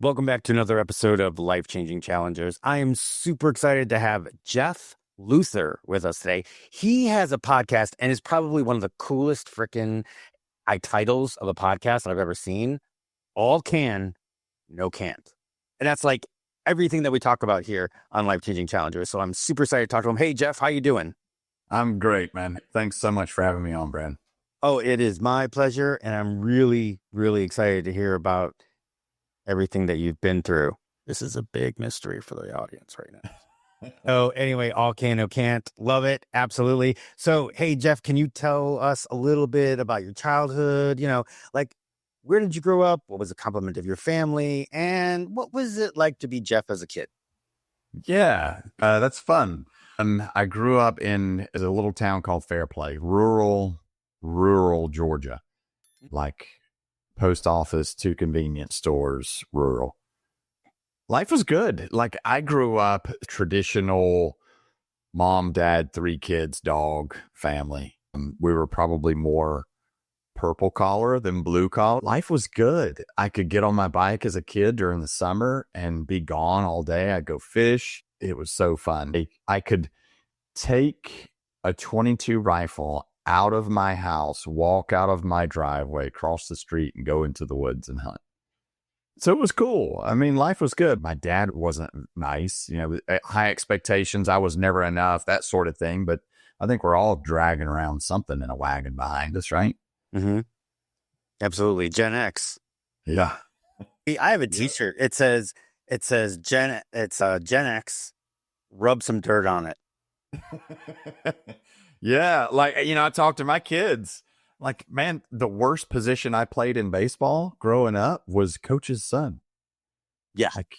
Welcome back to another episode of Life Changing Challengers. I am super excited to have Jeff Luther with us today. He has a podcast and is probably one of the coolest freaking titles of a podcast that I've ever seen. All can, no can't. And that's like everything that we talk about here on Life Changing Challengers. So I'm super excited to talk to him. Hey, Jeff, how you doing? I'm great, man. Thanks so much for having me on, Brad. Oh, it is my pleasure. And I'm really, really excited to hear about everything that you've been through. This is a big mystery for the audience right now. Oh, anyway, all can, no can't. Love it. Absolutely. So, hey, Jeff, can you tell us a little bit about your childhood? Like, where did you grow up? What was the complement of your family? And what was it like to be Jeff as a kid? Yeah, that's fun. I grew up in a little town called Fairplay, rural Georgia, like post office, 2 convenience stores, rural. Life was good. Like, I grew up traditional mom, dad, 3 kids, dog family. We were probably more purple collar than blue collar. Life was good. I could get on my bike as a kid during the summer and be gone all day. I'd go fish. It was so fun. I could take a .22 rifle out of my house, walk out of my driveway, cross the street, and go into the woods and hunt. So it was cool. I mean, life was good. My dad wasn't nice, high expectations. I was never enough, that sort of thing. But I think we're all dragging around something in a wagon behind us, right? Mm-hmm. Absolutely. Gen X. Yeah. I have a t-shirt. It says Gen X, rub some dirt on it. Yeah. Like, I talk to my kids. Like, man, the worst position I played in baseball growing up was coach's son. Yeah. Like,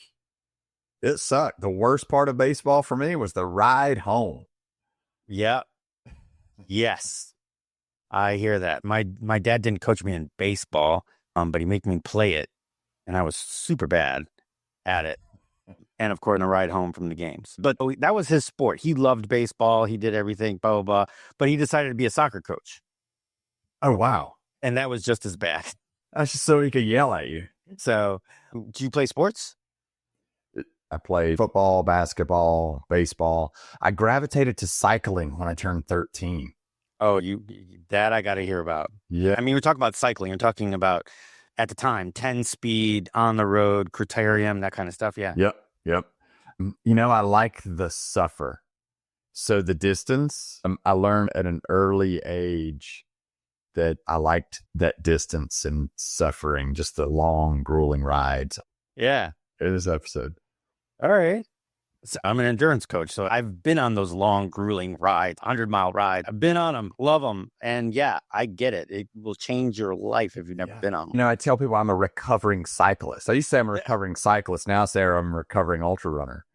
it sucked. The worst part of baseball for me was the ride home. Yeah. Yes. I hear that. My dad didn't coach me in baseball, but he made me play it, and I was super bad at it. And of course, on the ride home from the games. But that was his sport. He loved baseball. He did everything, blah, blah, blah. But he decided to be a soccer coach. Oh, wow. And that was just as bad. That's just so he could yell at you. So, do you play sports? I played football, basketball, baseball. I gravitated to cycling when I turned 13. Oh, that I got to hear about. Yeah. I mean, we're talking about cycling. You're talking about, at the time, 10 speed, on the road, criterium, that kind of stuff. Yeah. Yep. I like the suffer. So the distance, I learned at an early age that I liked that distance and suffering, just the long, grueling rides. Yeah. In this episode. All right. So I'm an endurance coach, so I've been on those long, grueling rides, 100-mile rides. I've been on them, love them. And yeah, I get it. It will change your life if you've never been on them. I tell people I'm a recovering cyclist. I used to say I'm a recovering cyclist. Now I say I'm a recovering ultra runner.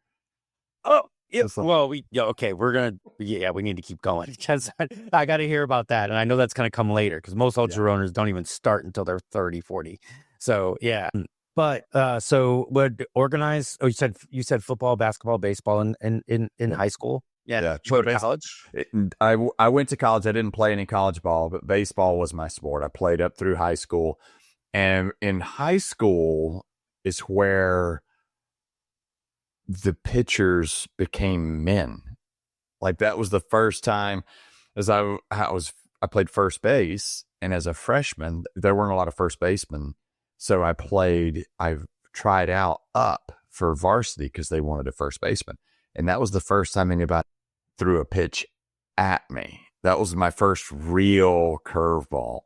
Oh, yeah. Well, we need to keep going because I got to hear about that. And I know that's going to come later because most ultra runners don't even start until they're 30, 40. So, yeah. But so would organize? Oh, you said football, basketball, baseball in high school. Yeah. Did you go to college? I went to college. I didn't play any college ball, but baseball was my sport. I played up through high school, and in high school is where the pitchers became men. Like, that was the first time as I played first base, and as a freshman, there weren't a lot of first basemen. So I tried out up for varsity because they wanted a first baseman. And that was the first time anybody threw a pitch at me. That was my first real curveball.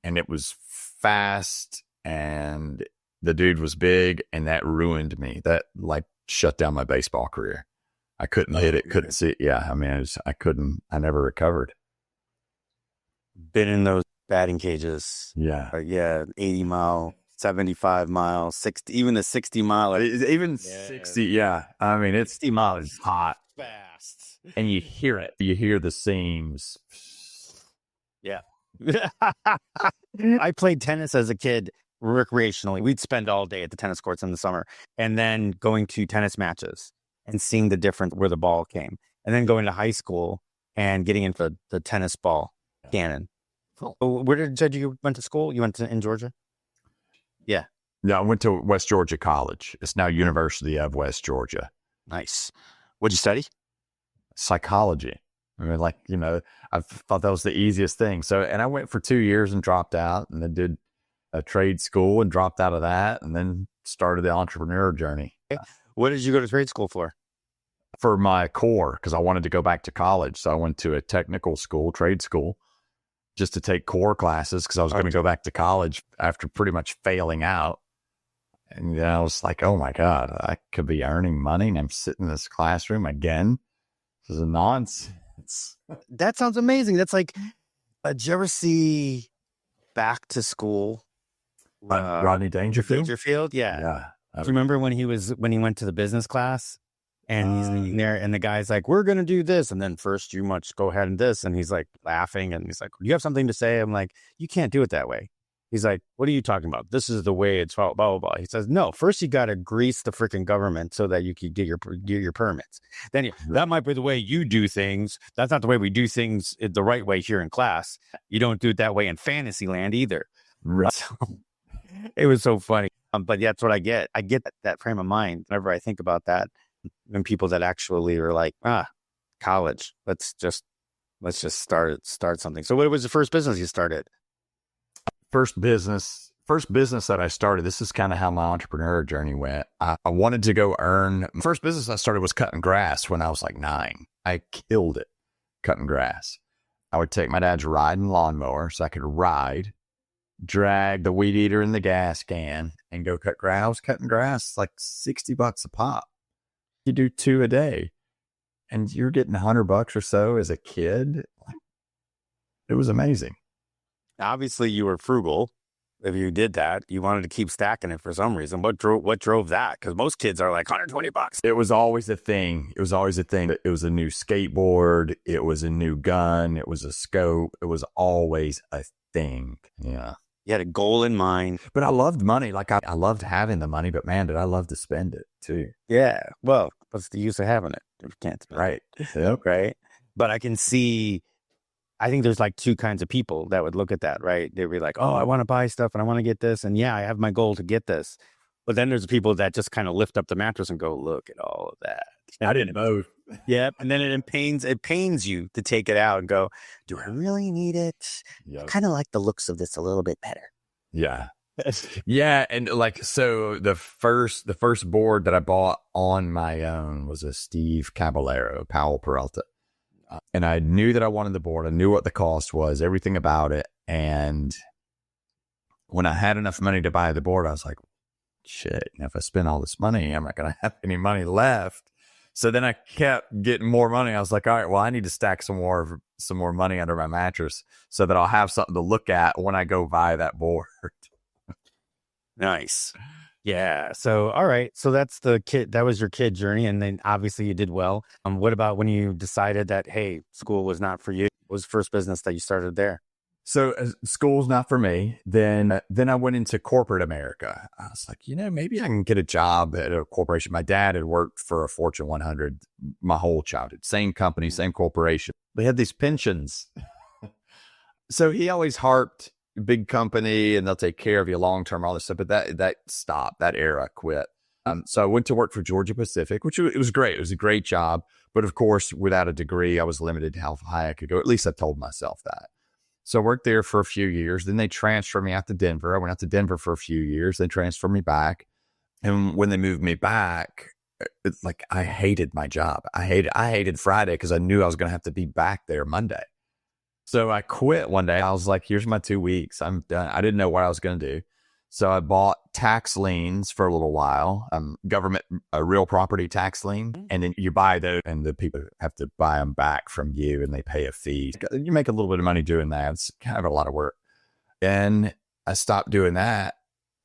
And it was fast, and the dude was big, and that ruined me. That shut down my baseball career. I couldn't hit it, couldn't see it. Yeah, I mean, I never recovered. Been in those batting cages. Yeah. 80 mile, 75 miles, 60, even the 60 mile. Even 60, yeah. I mean, 60 miles is hot. Fast. And you hear it. You hear the seams. Yeah. I played tennis as a kid recreationally. We'd spend all day at the tennis courts in the summer and then going to tennis matches and seeing the difference where the ball came. And then going to high school and getting into the tennis ball cannon. Cool. Where did you went to school? You went in Georgia? Yeah. Yeah, I went to West Georgia College. It's now University of West Georgia. Nice. What'd you study? Psychology. I mean, like, I thought that was the easiest thing. So, and I went for 2 years and dropped out, and then did a trade school and dropped out of that, and then started the entrepreneur journey. What did you go to trade school for? For my core, because I wanted to go back to college. So I went to a technical school, trade school, just to take core classes because I was going to go back to college after pretty much failing out. And I was like, oh my God, I could be earning money and I'm sitting in this classroom again. This is a nonsense. That sounds amazing. That's like, did you ever see Back to School? Rodney Dangerfield? Dangerfield, yeah. Yeah. Do you remember when he went to the business class and he's sitting there and the guy's like, we're going to do this. And then first you must go ahead and this. And he's like laughing and he's like, do you have something to say? I'm like, you can't do it that way. He's like, what are you talking about? This is the way it's blah, blah, blah. He says, no, first you got to grease the freaking government so that you can get your permits. Then that might be the way you do things. That's not the way we do things the right way here in class. You don't do it that way in fantasy land either. Right. So, it was so funny. But that's what I get. I get that frame of mind whenever I think about that. When people that actually are like, college, let's just start something. So what was the first business you started? First business that I started, this is kind of how my entrepreneur journey went. I wanted to go earn. First business I started was cutting grass when I was like 9. I killed it cutting grass. I would take my dad's riding lawnmower so I could ride, drag the weed eater in the gas can, and go cut grass. I was cutting grass like $60 a pop. You do 2 a day, and you're getting $100 or so as a kid. It was amazing. Obviously, you were frugal. If you did that, you wanted to keep stacking it for some reason. What drove that? Because most kids are like $120. It was always a thing. It was a new skateboard. It was a new gun. It was a scope. It was always a thing. Yeah. You had a goal in mind. But I loved money. Like I loved having the money, but man, did I love to spend it too. Yeah. Well, what's the use of having it if you can't spend Right. it? Yep. Right. But I can see, I think there's like 2 kinds of people that would look at that, right? They'd be like, oh, I want to buy stuff and I want to get this. And yeah, I have my goal to get this. But then there's people that just kind of lift up the mattress and go, look at all of that. I didn't both. Yep. And then it pains you to take it out and go, do I really need it? Yep. I kind of like the looks of this a little bit better. Yeah. Yeah. And like, so the first board that I bought on my own was a Steve Caballero, Powell Peralta. And I knew that I wanted the board. I knew what the cost was, everything about it. And when I had enough money to buy the board, I was like, shit, if I spend all this money, I'm not going to have any money left. So then I kept getting more money. I was like, all right, well, I need to stack some more money under my mattress so that I'll have something to look at when I go buy that board. Nice. Yeah. So, all right. So that was your kid journey. And then obviously you did well. What about when you decided that, hey, school was not for you? What was the first business that you started there? So school's not for me. Then I went into corporate America. I was like, maybe I can get a job at a corporation. My dad had worked for a Fortune 100 my whole childhood. Same company, same corporation. They had these pensions. So he always harped, big company, and they'll take care of you long-term, all this stuff. But that stopped. That era quit. So I went to work for Georgia Pacific, which it was great. It was a great job. But of course, without a degree, I was limited to how high I could go. At least I told myself that. So I worked there for a few years. Then they transferred me out to Denver. I went out to Denver for a few years. They transferred me back. And when they moved me back, I hated my job. I hated Friday because I knew I was going to have to be back there Monday. So I quit one day. I was like, here's my 2 weeks. I'm done. I didn't know what I was going to do. So I bought tax liens for a little while, government, real property tax lien. And then you buy those and the people have to buy them back from you and they pay a fee. You make a little bit of money doing that. It's kind of a lot of work. And I stopped doing that.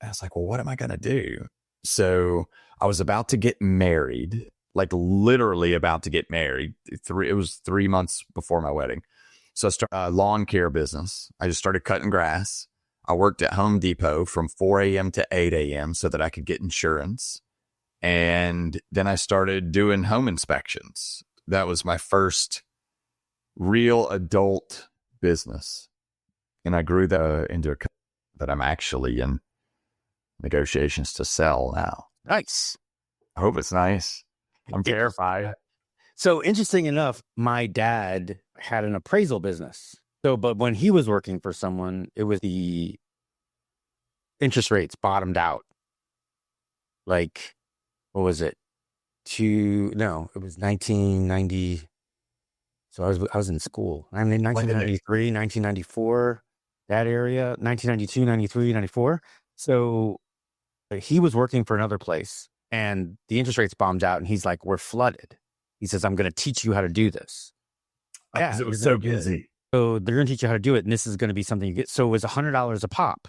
I was like, well, what am I going to do? So I was about to get married, like literally about to get married. It was 3 months before my wedding. So I started a lawn care business. I just started cutting grass. I worked at Home Depot from 4 a.m. to 8 a.m. so that I could get insurance. And then I started doing home inspections. That was my first real adult business. And I grew that into a company that I'm actually in negotiations to sell now. Nice. I hope it's nice. I'm terrified. So interesting enough, my dad had an appraisal business. So, but when he was working for someone, it was the interest rates bottomed out. Like, what was it? It was 1990. So I was in school. I mean, 1993, 1994, that area, 1992, 93, 94. So he was working for another place and the interest rates bombed out. And he's like, we're flooded. He says, I'm going to teach you how to do this. Yeah, it was so busy. So they're going to teach you how to do it. And this is going to be something you get. So it was $100 a pop.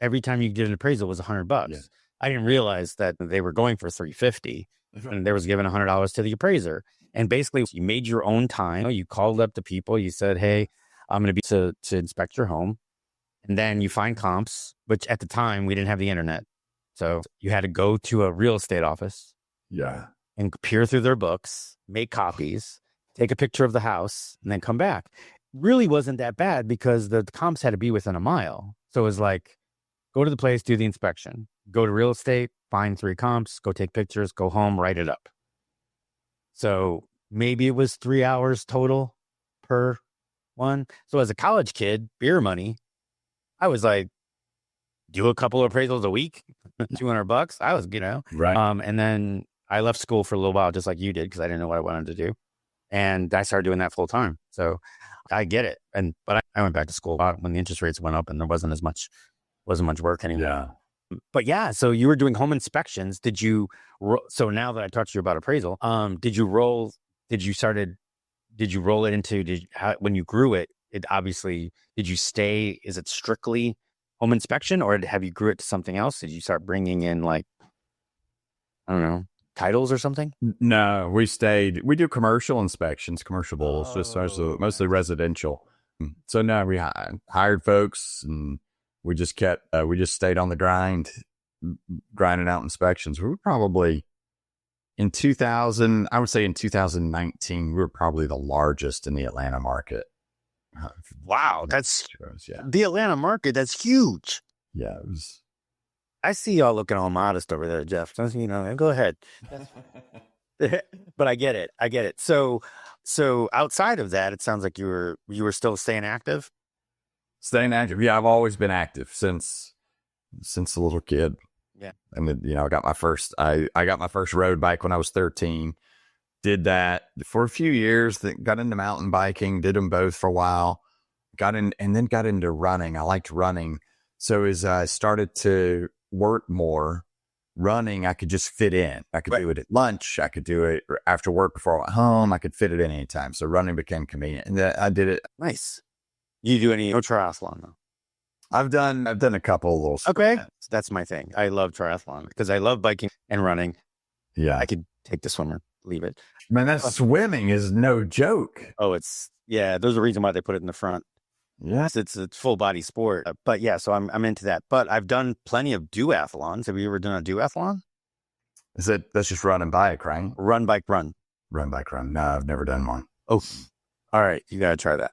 Every time you did an appraisal, it was $100. Yeah. I didn't realize that they were going for $350 and there was given $100 to the appraiser. And basically you made your own time. You called up the people. You said, hey, I'm going to be to inspect your home. And then you find comps, which at the time we didn't have the internet. So you had to go to a real estate office. Yeah. And peer through their books, make copies, take a picture of the house, and then come back. Really wasn't that bad because the comps had to be within a mile. So it was like, go to the place, do the inspection, go to real estate, find 3 comps, go take pictures, go home, write it up. So maybe it was 3 hours total per one. So as a college kid, beer money, I was like, do a couple of appraisals a week, $200. I was, right. And then I left school for a little while, just like you did, because I didn't know what I wanted to do. And I started doing that full time. So I get it. But I went back to school when the interest rates went up and there wasn't much work anymore. Yeah. But yeah, so you were doing home inspections. So now that I talked to you about appraisal, did you roll it into, when you grew it, did you stay, is it strictly home inspection or have you grew it to something else? Did you start bringing in I don't know, titles or something? No, we do commercial inspections, commercial bowls, just mostly residential. So no, we hired folks and we just stayed on the grinding out inspections. We were probably in 2019, we were probably the largest in the Atlanta market. Wow. That's the Atlanta market. That's huge. Yeah. It was. I see y'all looking all modest over there, Jeff. Go ahead. But I get it. So outside of that, it sounds like you were still staying active. Staying active. Yeah, I've always been active since a little kid. Yeah. And then, I got my first road bike when I was 13. Did that for a few years, then got into mountain biking, did them both for a while, and then got into running. I liked running. So as I started to work more, running, I could just fit in. I could do it at lunch. I could do it after work before I went home. I could fit it in anytime. So running became convenient. And I did it. Nice. You do no triathlon though? I've done a couple of little sprints. Okay. That's my thing. I love triathlon because I love biking and running. Yeah. I could take the swimmer, leave it. Man, that swimming is no joke. Oh, there's a reason why they put it in the front. Yes, it's a full body sport. But yeah, so I'm into that. But I've done plenty of duathlons. Have you ever done a duathlon? That's just run and bike, right? Run, bike, run. Run, bike, run. No, I've never done one. Oh, all right. You got to try that.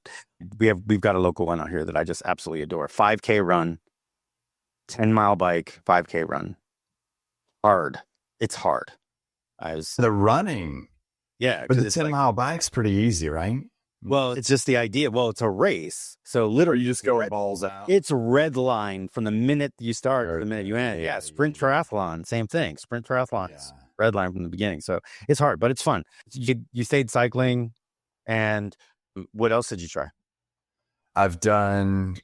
We've got a local one out here that I just absolutely adore. 5K run, 10-mile bike, 5K run. Hard. It's hard. The running. Yeah. But the 10-mile bike's pretty easy, right? Well, it's just the idea. Well, it's a race. So literally you just go balls out. It's red line from the minute you start to the minute you end. Yeah. Sprint triathlon, same thing. Sprint triathlon, red line from the beginning. So it's hard, but it's fun. You stayed cycling. And what else did you try? I've done,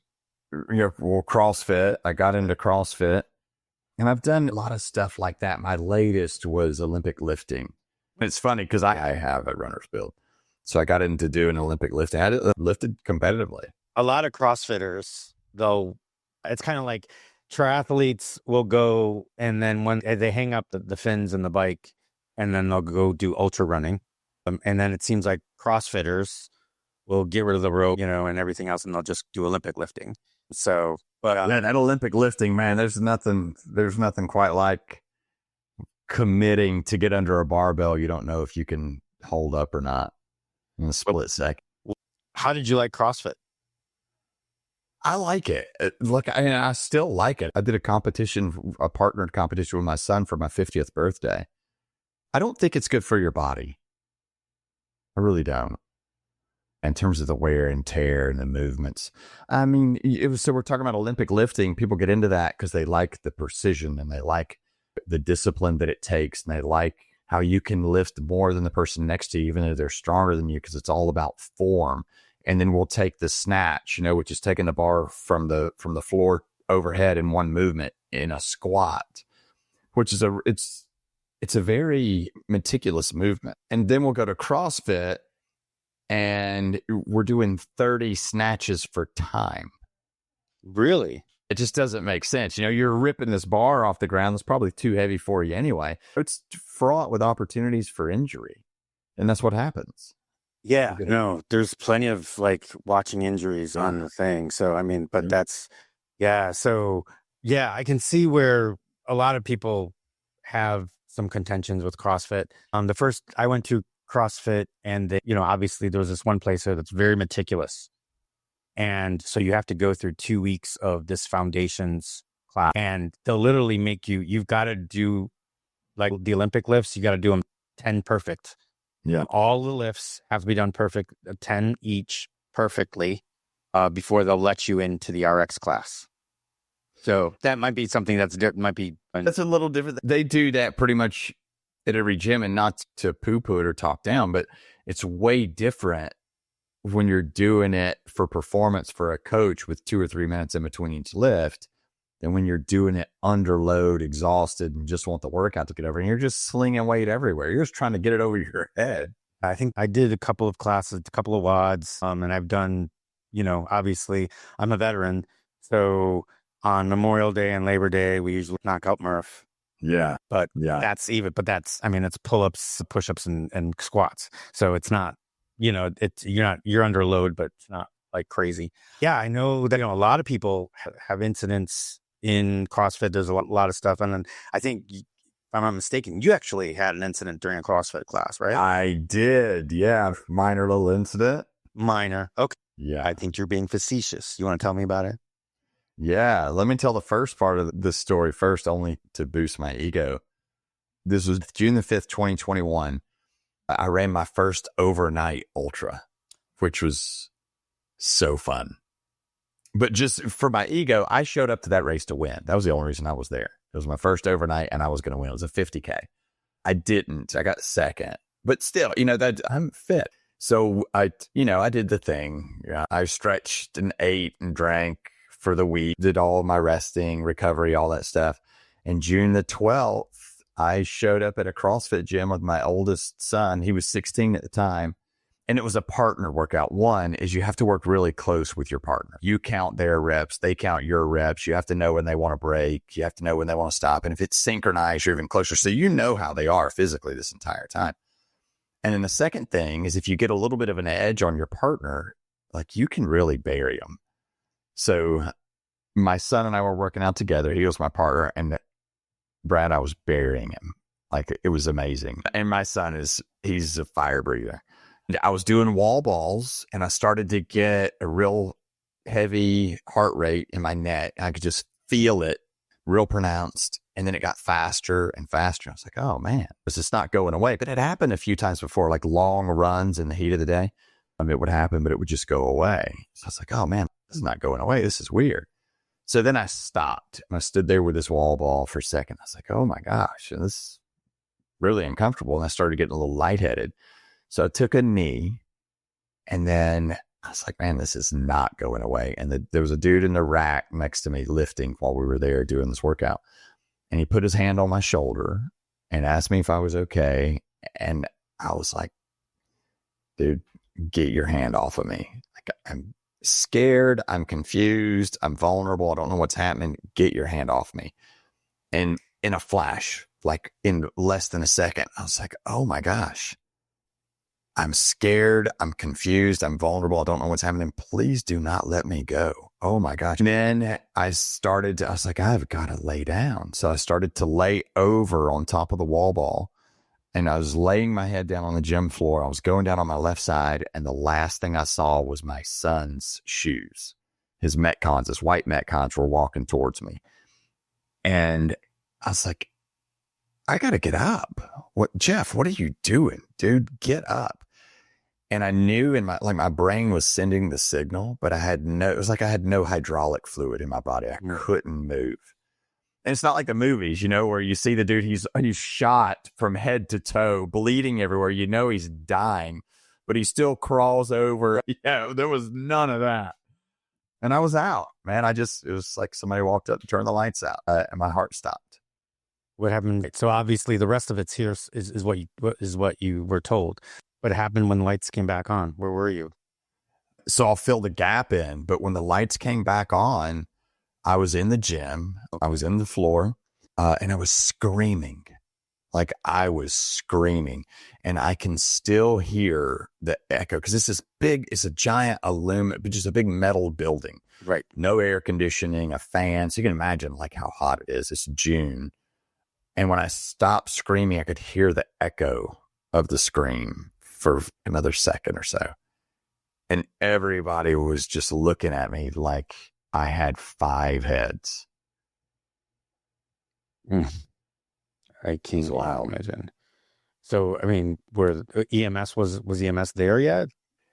CrossFit. I got into CrossFit. And I've done a lot of stuff like that. My latest was Olympic lifting. It's funny because I have a runner's build. So I got into doing Olympic lifting. I had it lifted competitively. A lot of CrossFitters, though, it's kind of like triathletes will go and then when they hang up the fins and the bike and then they'll go do ultra running. And then it seems like CrossFitters will get rid of the rope, and everything else, and they'll just do Olympic lifting. So, but that Olympic lifting, man, there's nothing quite like committing to get under a barbell. You don't know if you can hold up or not in a split second. How did you like CrossFit? I like it. Look, I still like it. I did a partnered competition with my son for my 50th birthday. I don't think it's good for your body. I really don't. In terms of the wear and tear and the movements. I mean, so we're talking about Olympic lifting. People get into that because they like the precision and they like the discipline that it takes. And they like how you can lift more than the person next to you, even though they're stronger than you, because it's all about form. And then we'll take the snatch, which is taking the bar from the floor overhead in one movement in a squat, which is it's a very meticulous movement. And then we'll go to CrossFit, and we're doing 30 snatches for time. Really? It just doesn't make sense. You're ripping this bar off the ground that's probably too heavy for you anyway. It's fraught with opportunities for injury, and that's what happens. Yeah, no, there's plenty of like watching injuries on the thing. So, I mean, but that's, yeah. So, yeah, I can see where a lot of people have some contentions with CrossFit. The first I went to CrossFit, and obviously there was this one place there that's very meticulous. And so you have to go through 2 weeks of this foundations class, and they'll literally make you've got to do like the Olympic lifts. You got to do them 10 perfect. Yeah. All the lifts have to be done perfect, 10 each perfectly, before they'll let you into the RX class. So that might be something that's a little different. They do that pretty much at every gym, and not to poo-poo it or talk down, but it's way different when you're doing it for performance for a coach with 2 or 3 minutes in between each lift than when you're doing it under load, exhausted, and just want the workout to get over. And you're just slinging weight everywhere. You're just trying to get it over your head. I think I did a couple of classes, a couple of WODs, and I've done, obviously I'm a veteran. So on Memorial Day and Labor Day, we usually knock out Murph. Yeah. But yeah, it's pull-ups, push-ups, and squats. So it's not, you're under load, but it's not like crazy. Yeah, I know that, a lot of people have incidents in CrossFit. There's a lot of stuff. And then I think, if I'm not mistaken, you actually had an incident during a CrossFit class, right? I did. Yeah. Minor little incident. Minor. Okay. Yeah. I think you're being facetious. You want to tell me about it? Yeah. Let me tell the first part of this story first, only to boost my ego. This was June the 5th, 2021. I ran my first overnight ultra, which was so fun. But just for my ego, I showed up to that race to win. That was the only reason I was there. It was my first overnight, and I was going to win. It was a 50K. I didn't. I got second. But still, that I'm fit. So I did the thing. I stretched and ate and drank for the week, did all of my resting, recovery, all that stuff. And June the 12th, I showed up at a CrossFit gym with my oldest son. He was 16 at the time. And it was a partner workout. One is you have to work really close with your partner. You count their reps. They count your reps. You have to know when they want to break. You have to know when they want to stop. And if it's synchronized, you're even closer. So you know how they are physically this entire time. And then the second thing is if you get a little bit of an edge on your partner, like you can really bury them. So my son and I were working out together. He was my partner. And Brad, I was burying him. Like it was amazing. And my son he's a fire breather. I was doing wall balls, and I started to get a real heavy heart rate in my neck. I could just feel it real pronounced. And then it got faster and faster. I was like, oh man, this is not going away. But it happened a few times before, like long runs in the heat of the day. It would happen, but it would just go away. So I was like, oh man, this is not going away. This is weird. So then I stopped, and I stood there with this wall ball for a second. I was like, oh my gosh, this is really uncomfortable. And I started getting a little lightheaded. So I took a knee, and then I was like, man, this is not going away. And there was a dude in the rack next to me lifting while we were there doing this workout. And he put his hand on my shoulder and asked me if I was okay. And I was like, dude, get your hand off of me. Like, I'm scared. I'm confused. I'm vulnerable. I don't know what's happening. Get your hand off me. And in a flash, like in less than a second, I was like, oh my gosh. I'm scared. I'm confused. I'm vulnerable. I don't know what's happening. Please do not let me go. Oh my gosh. And then I was like, I've got to lay down. So I started to lay over on top of the wall ball, and I was laying my head down on the gym floor. I was going down on my left side, and the last thing I saw was my son's shoes. his Metcons, his white Metcons were walking towards me. And I was like, I got to get up. Jeff, what are you doing, dude? Get up. And I knew in my brain was sending the signal, but it was like I had no hydraulic fluid in my body. I couldn't move. And it's not like the movies, where you see the dude, he's shot from head to toe, bleeding everywhere. He's dying, but he still crawls over. Yeah, there was none of that. And I was out, man. It was like somebody walked up and turned the lights out, and my heart stopped. What happened? So obviously the rest of it's here is what you were told. What happened when the lights came back on? Where were you? So I'll fill the gap in. But when the lights came back on, I was in the gym. I was in the floor, and I was screaming. Like I was screaming. And I can still hear the echo because it's a giant aluminum, but just a big metal building. Right. No air conditioning, a fan. So you can imagine like how hot it is. It's June. And when I stopped screaming, I could hear the echo of the scream for another second or so. And everybody was just looking at me like I had 5 heads. I can't imagine. So, I mean, was EMS there yet?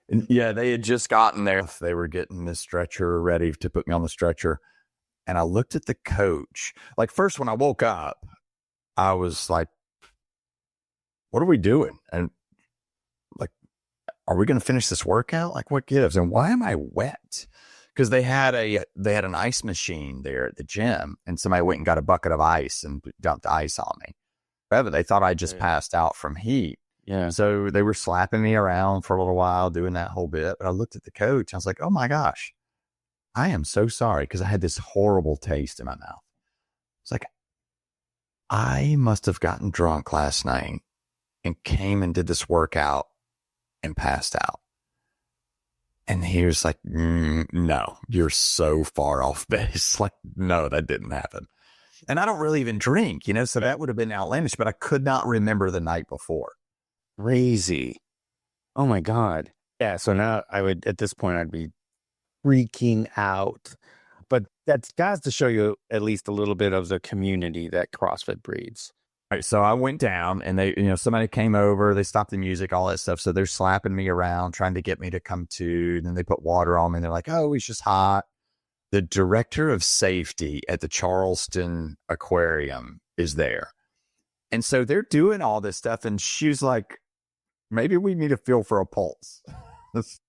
Yeah, they had just gotten there. They were getting the stretcher ready to put me on the stretcher. And I looked at the coach. Like first when I woke up, I was like, what are we doing? And like, are we going to finish this workout? Like what gives? And why am I wet? Because they had an ice machine there at the gym, and somebody went and got a bucket of ice and dumped ice on me. However, they thought I just passed out from heat. Yeah. So they were slapping me around for a little while, doing that whole bit. But I looked at the coach. I was like, oh my gosh, I am so sorry, because I had this horrible taste in my mouth. It's like, I must have gotten drunk last night and came and did this workout and passed out. And he was like, no, you're so far off base. Like, no, that didn't happen. And I don't really even drink, so that would have been outlandish, but I could not remember the night before. Crazy. Oh my God. Yeah. So now at this point, I'd be freaking out. But that's got to show you at least a little bit of the community that CrossFit breeds. All right, so I went down, and they, somebody came over, they stopped the music, all that stuff. So they're slapping me around, trying to get me to come to. And then they put water on me, and they're like, oh, he's just hot. The director of safety at the Charleston Aquarium is there. And so they're doing all this stuff. And she's like, maybe we need to feel for a pulse.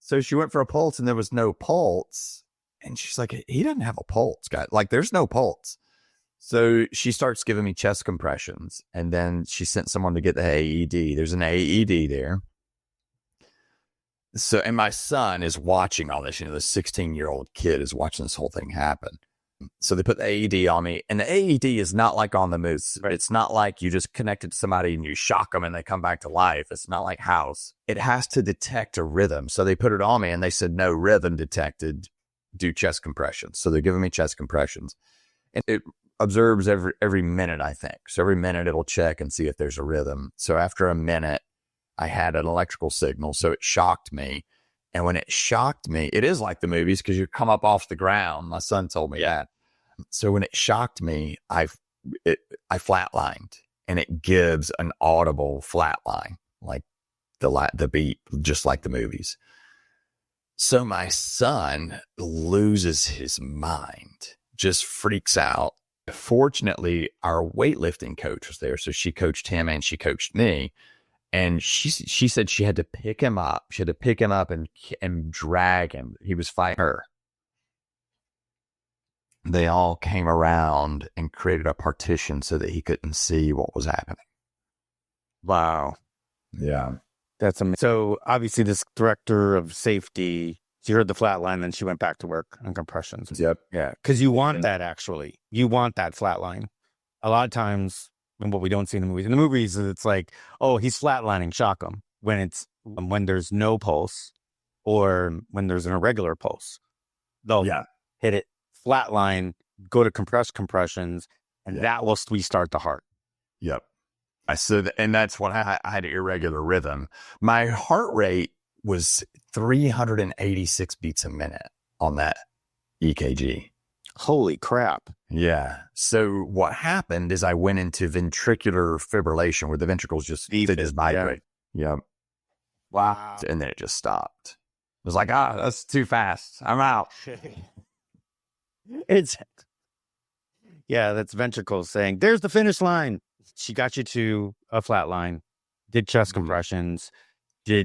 So she went for a pulse, and there was no pulse. And she's like, he doesn't have a pulse, guy. Like, there's no pulse. So she starts giving me chest compressions, and then she sent someone to get the AED. There's an AED there. So, and my son is watching all this. The 16-year-old kid is watching this whole thing happen. So they put the AED on me, and the AED is not like on the moose. It's not like you just connect it to somebody and you shock them and they come back to life. It's not like house. It has to detect a rhythm. So they put it on me, and they said, no rhythm detected, do chest compressions. So they're giving me chest compressions, and it observes every minute, I think. So every minute it'll check and see if there's a rhythm. So after a minute, I had an electrical signal. So it shocked me. And when it shocked me, it is like the movies, because you come up off the ground. My son told me that. So when it shocked me, I flatlined, and it gives an audible flatline, like the beat, just like the movies. So my son loses his mind, just freaks out. Fortunately, our weightlifting coach was there. So she coached him and she coached me. And she said she had to pick him up. She had to pick him up and drag him. He was fighting her. They all came around and created a partition so that he couldn't see what was happening. Wow. Yeah. That's amazing. So obviously this director of safety, she heard the flat line, then she went back to work on compressions. Yep. Yeah. Because you want that, actually. You want that flat line. A lot of times, and what we don't see in the movies, it's like, oh, he's flatlining, shock him. When there's no pulse, or when there's an irregular pulse, they'll hit it flatline, go to compressions, and that will restart the heart. Yep. And that's what I had, irregular rhythm. My heart rate was 386 beats a minute on that. EKG. Holy crap. Yeah. So what happened is I went into ventricular fibrillation where the ventricles just vibrate. Yep. Wow. And then it just stopped. It was like, that's too fast. I'm out. That's ventricles saying, there's the finish line. She got you to a flat line, did chest compressions. You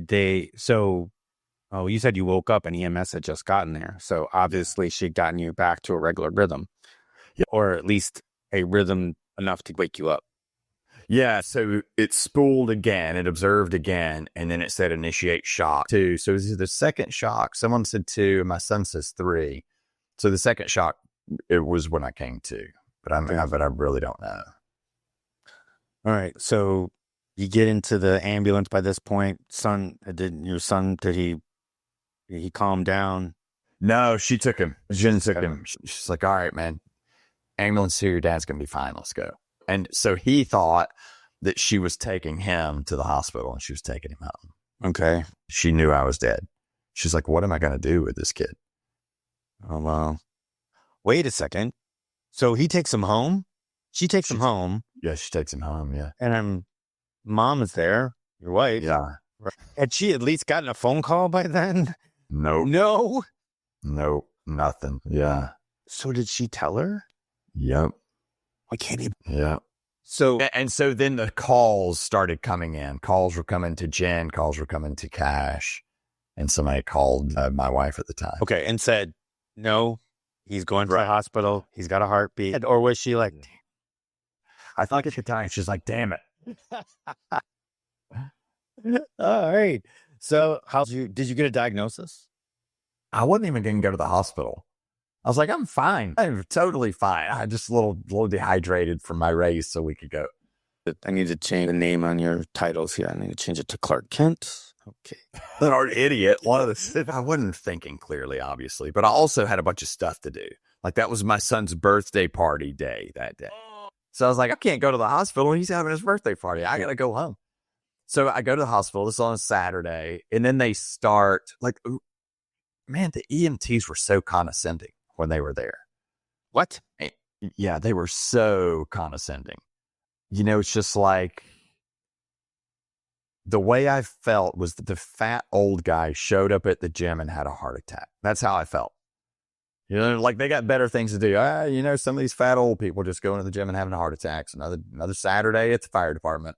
said you woke up and EMS had just gotten there. So obviously she'd gotten you back to a regular rhythm, or at least a rhythm enough to wake you up. Yeah. So it spooled again, it observed again, and then it said initiate shock 2. So this is the second shock. Someone said 2, and my son says 3. So the second shock, it was when I came to, but I really don't know. All right. So you get into the ambulance by this point. Did he calm down? No, she took him. Jen took him. She's like, all right, man, ambulance here. Your dad's going to be fine. Let's go. And so he thought that she was taking him to the hospital and she was taking him home. Okay. She knew I was dead. She's like, what am I going to do with this kid? Oh, well, wait a second. So he takes him home? She takes him home? Yeah, she takes him home, yeah. And mom is there, your wife. Yeah. Had she at least gotten a phone call by then? Nope. No? Nope, nothing. Yeah. So did she tell her? Yep. Why can't he? Yeah. So then the calls started coming in. Calls were coming to Jen. Calls were coming to Cash. And somebody called my wife at the time. Okay, and said, no, he's going to the hospital. He's got a heartbeat. Or was she like, I thought at the time, she's like, damn it. All right. So did you get a diagnosis? I wasn't even going to go to the hospital. I was like, I'm fine. I'm totally fine. I just a little dehydrated from my race so we could go. I need to change the name on your titles here. I need to change it to Clark Kent. Okay. An idiot. I wasn't thinking clearly, obviously, but I also had a bunch of stuff to do. Like that was my son's birthday party day that day. So I was like, I can't go to the hospital. He's having his birthday party. I got to go home. So I go to the hospital. This is on a Saturday. And then they start man, the EMTs were so condescending when they were there. What? Yeah, they were so condescending. It's just like the way I felt was that the fat old guy showed up at the gym and had a heart attack. That's how I felt. Like they got better things to do. Some of these fat old people just going to the gym and having heart attacks. Another Saturday at the fire department.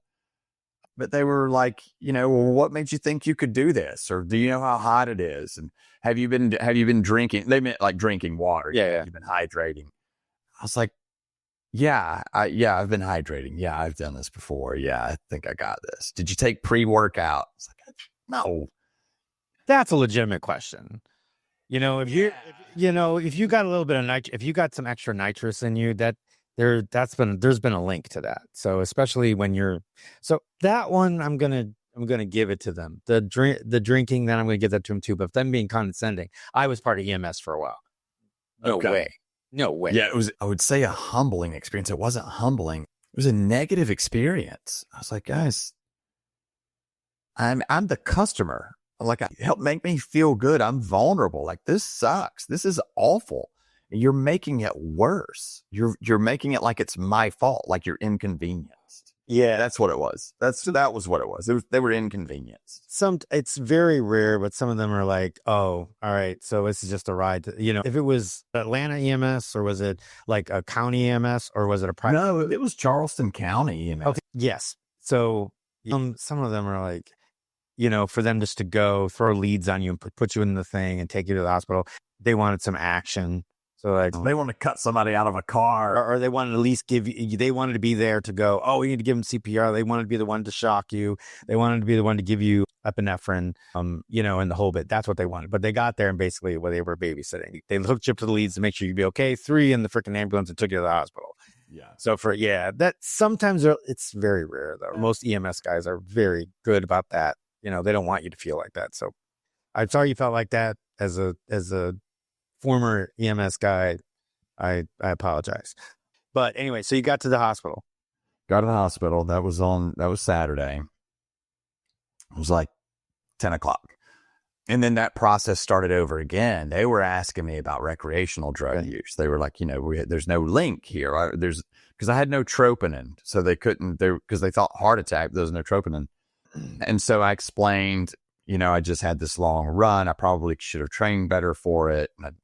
But they were like, well, what made you think you could do this? Or do you know how hot it is? And have you been drinking? They meant like drinking water. Yeah. You've been hydrating. I was like, I've been hydrating. Yeah, I've done this before. Yeah, I think I got this. Did you take pre-workout? It's like, no. That's a legitimate question. If you got a little bit of if you got some extra nitrous in you, there's been a link to that. So especially when that one, I'm gonna give it to them. The drinking, then I'm gonna give that to them too. But them being condescending, I was part of EMS for a while. No way. Yeah, it was. I would say a humbling experience. It wasn't humbling. It was a negative experience. I was like, guys, I'm the customer. Like, help make me feel good. I'm vulnerable. Like, this sucks. This is awful. You're making it worse. You're making it like it's my fault. Like you're inconvenienced. Yeah, that's what it was. That was what it was. They were inconvenienced. It's very rare, but some of them are like, oh, all right, so this is just a ride. If it was Atlanta EMS or was it like a county EMS or was it a private? No, it was Charleston County EMS. Okay. Yes. So some of them are like, for them just to go throw leads on you and put you in the thing and take you to the hospital. They wanted some action. So like they want to cut somebody out of a car, or they wanted to at least they wanted to be there to go, oh, we need to give them CPR. They wanted to be the one to shock you. They wanted to be the one to give you epinephrine, and the whole bit. That's what they wanted. But they got there and basically they were babysitting. They hooked you up to the leads to make sure you'd be okay. 3 in the freaking ambulance and took you to the hospital. Yeah. So that sometimes it's very rare though. Most EMS guys are very good about that. They don't want you to feel like that. So I'm sorry you felt like that as a former EMS guy. I apologize. But anyway, so you got to the hospital. Got to the hospital. That was Saturday. It was like 10 o'clock. And then that process started over again. They were asking me about recreational drug use. They were like, there's no link here. Because I had no troponin. So they couldn't, because they thought heart attack, there was no troponin. And so I explained, I just had this long run. I probably should have trained better for it. And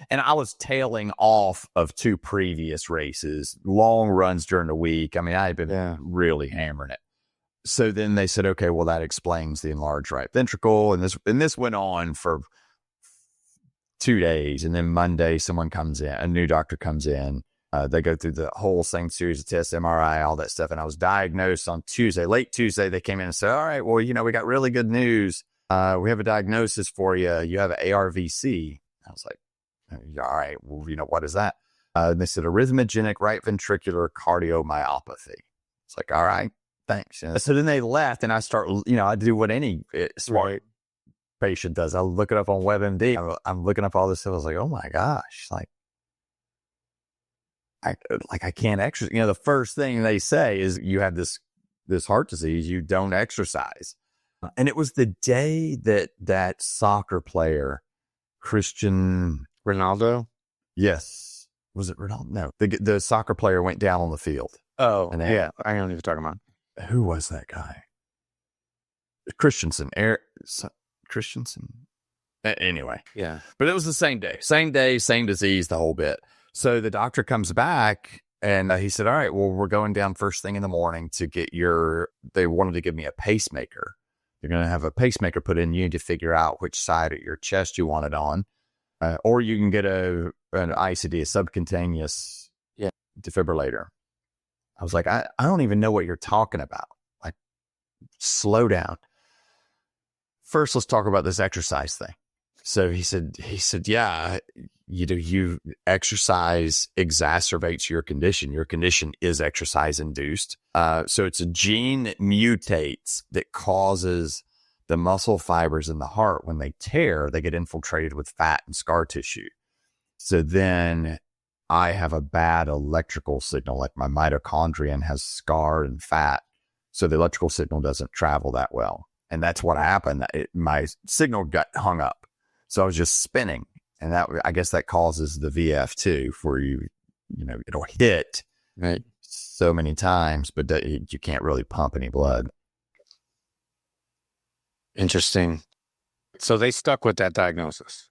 and I was tailing off of 2 previous races, long runs during the week. I mean, I had been really hammering it. So then they said, okay, well, that explains the enlarged right ventricle. And this went on for 2 days. And then Monday, someone comes in, a new doctor comes in. They go through the whole same series of tests, MRI, all that stuff. And I was diagnosed on Tuesday, late Tuesday. They came in and said, all right, well, we got really good news. We have a diagnosis for you. You have an ARVC. I was like, all right, well, what is that? They said arrhythmogenic right-ventricular cardiomyopathy. It's like, all right. Thanks. So then they left, and I start, I do what any smart patient does. I look it up on WebMD. I'm looking up all this stuff. I was like, oh my gosh, I can't exercise. The first thing they say is you have this heart disease. You don't exercise. And it was the day that soccer player, Cristiano Ronaldo. Yes. Was it Ronaldo? No, the soccer player went down on the field. Oh, and I don't know what you're talking about. Who was that guy? Christensen. Anyway. Yeah. But it was the same day, same disease, the whole bit. So the doctor comes back and he said, all right, well, we're going down first thing in the morning to get they wanted to give me a pacemaker. You're going to have a pacemaker put in you to figure out which side of your chest you want it on. Or you can get an ICD, a subcutaneous defibrillator. I was like, I don't even know what you're talking about. Like, slow down. First, let's talk about this exercise thing. So he said, yeah, you exercise exacerbates your condition. Your condition is exercise induced. So it's a gene that mutates that causes the muscle fibers in the heart, when they tear, they get infiltrated with fat and scar tissue. So then I have a bad electrical signal, like my mitochondrion has scar and fat. So the electrical signal doesn't travel that well. And that's what happened. My signal got hung up. So I was just spinning. And I guess that causes the VF too, for it'll hit so many times, but you can't really pump any blood. Interesting. So they stuck with that diagnosis.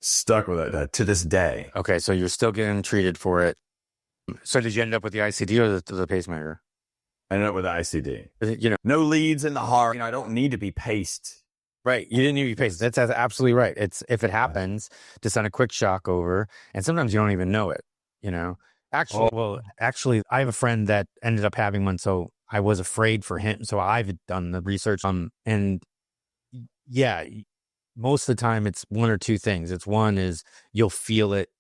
Stuck with it to this day. Okay, so you're still getting treated for it. So did you end up with the ICD or the pacemaker? I ended up with the ICD. No leads in the heart. I don't need to be paced. Right. You didn't need to be paced. That's absolutely right. It's if it happens, to send a quick shock over, and sometimes you don't even know it. Actually, I have a friend that ended up having one, so I was afraid for him. So I've done the research and yeah. Most of the time, it's one or two things. It's one is you'll feel it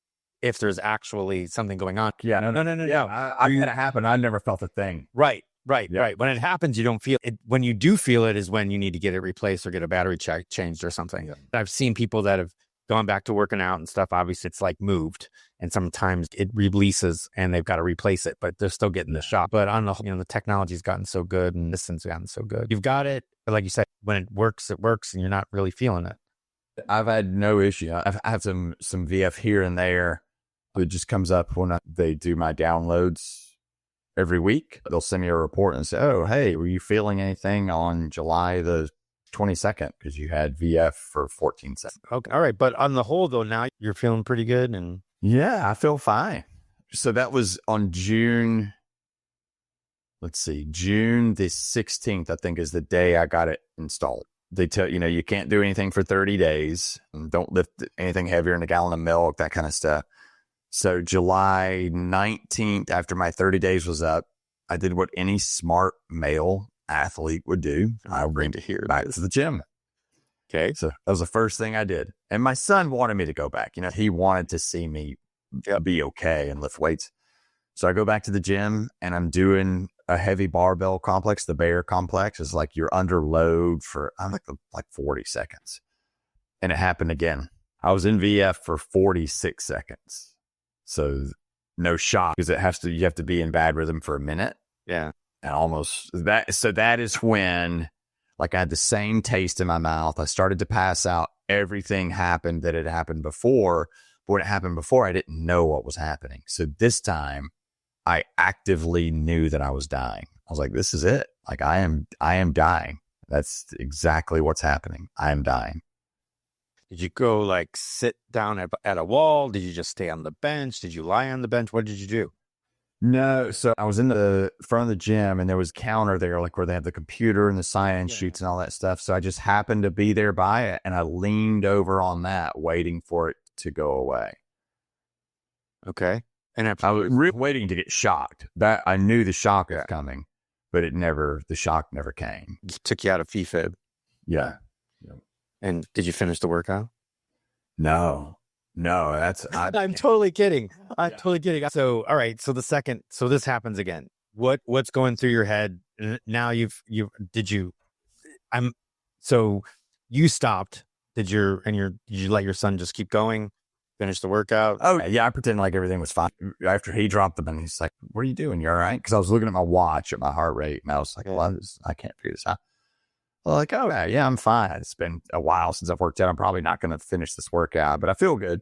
if there's actually something going on. Yeah, no. Yeah, I had it happen. I never felt a thing. Right. When it happens, you don't feel it. When you do feel it is when you need to get it replaced or get a battery changed or something. Yeah. I've seen people that have gone back to working out and stuff. Obviously, it's like moved, and sometimes it releases and they've got to replace it, but they're still getting the shot. But on the technology's gotten so good and distance gotten so good. You've got it, but like you said, when it works, and you're not really feeling it. I've had no issue. I've had some VF here and there. It just comes up when they do my downloads every week. They'll send me a report and say, oh, hey, were you feeling anything on July the 22nd? Because you had VF for 14 seconds. Okay. All right. But on the whole, though, now you're feeling pretty good. And yeah, I feel fine. So that was on June the 16th, I think, is the day I got it installed. They tell you can't do anything for 30 days. And don't lift anything heavier than a gallon of milk, that kind of stuff. So July 19th, after my 30 days was up, I did what any smart male athlete would do. I went back to the gym. Okay. So that was the first thing I did. And my son wanted me to go back. He wanted to see me be okay and lift weights. So I go back to the gym and I'm doing a heavy barbell complex. The bear complex is like you're under load for like 40 seconds. And it happened again. I was in VF for 46 seconds. So no shock, because you have to be in bad rhythm for a minute. Yeah. And almost that. So that is when Like I had the same taste in my mouth. I started to pass out. Everything happened that had happened before. But when it happened before, I didn't know what was happening. So this time I actively knew that I was dying. I was like, this is it. Like I am dying. That's exactly what's happening. I am dying. Did you go like sit down at a wall? Did you just stay on the bench? Did you lie on the bench? What did you do? No. So I was in the front of the gym and there was a counter there, like where they have the computer and the science sheets and all that stuff. So I just happened to be there by it and I leaned over on that, waiting for it to go away. Okay. And I was really waiting to get shocked. That I knew the shock was coming, but the shock never came. Took you out of fib. Yeah. And did you finish the workout? No, I'm totally kidding. I'm totally kidding. So, all right. So this happens again. What's going through your head now? So you stopped. Did you let your son just keep going, finish the workout? Oh yeah. I pretended like everything was fine. After he dropped them and he's like, what are you doing? You all right? Cause I was looking at my watch at my heart rate and I was like, well, I can't figure this out. Well, like, oh yeah, I'm fine. It's been a while since I've worked out. I'm probably not going to finish this workout, but I feel good.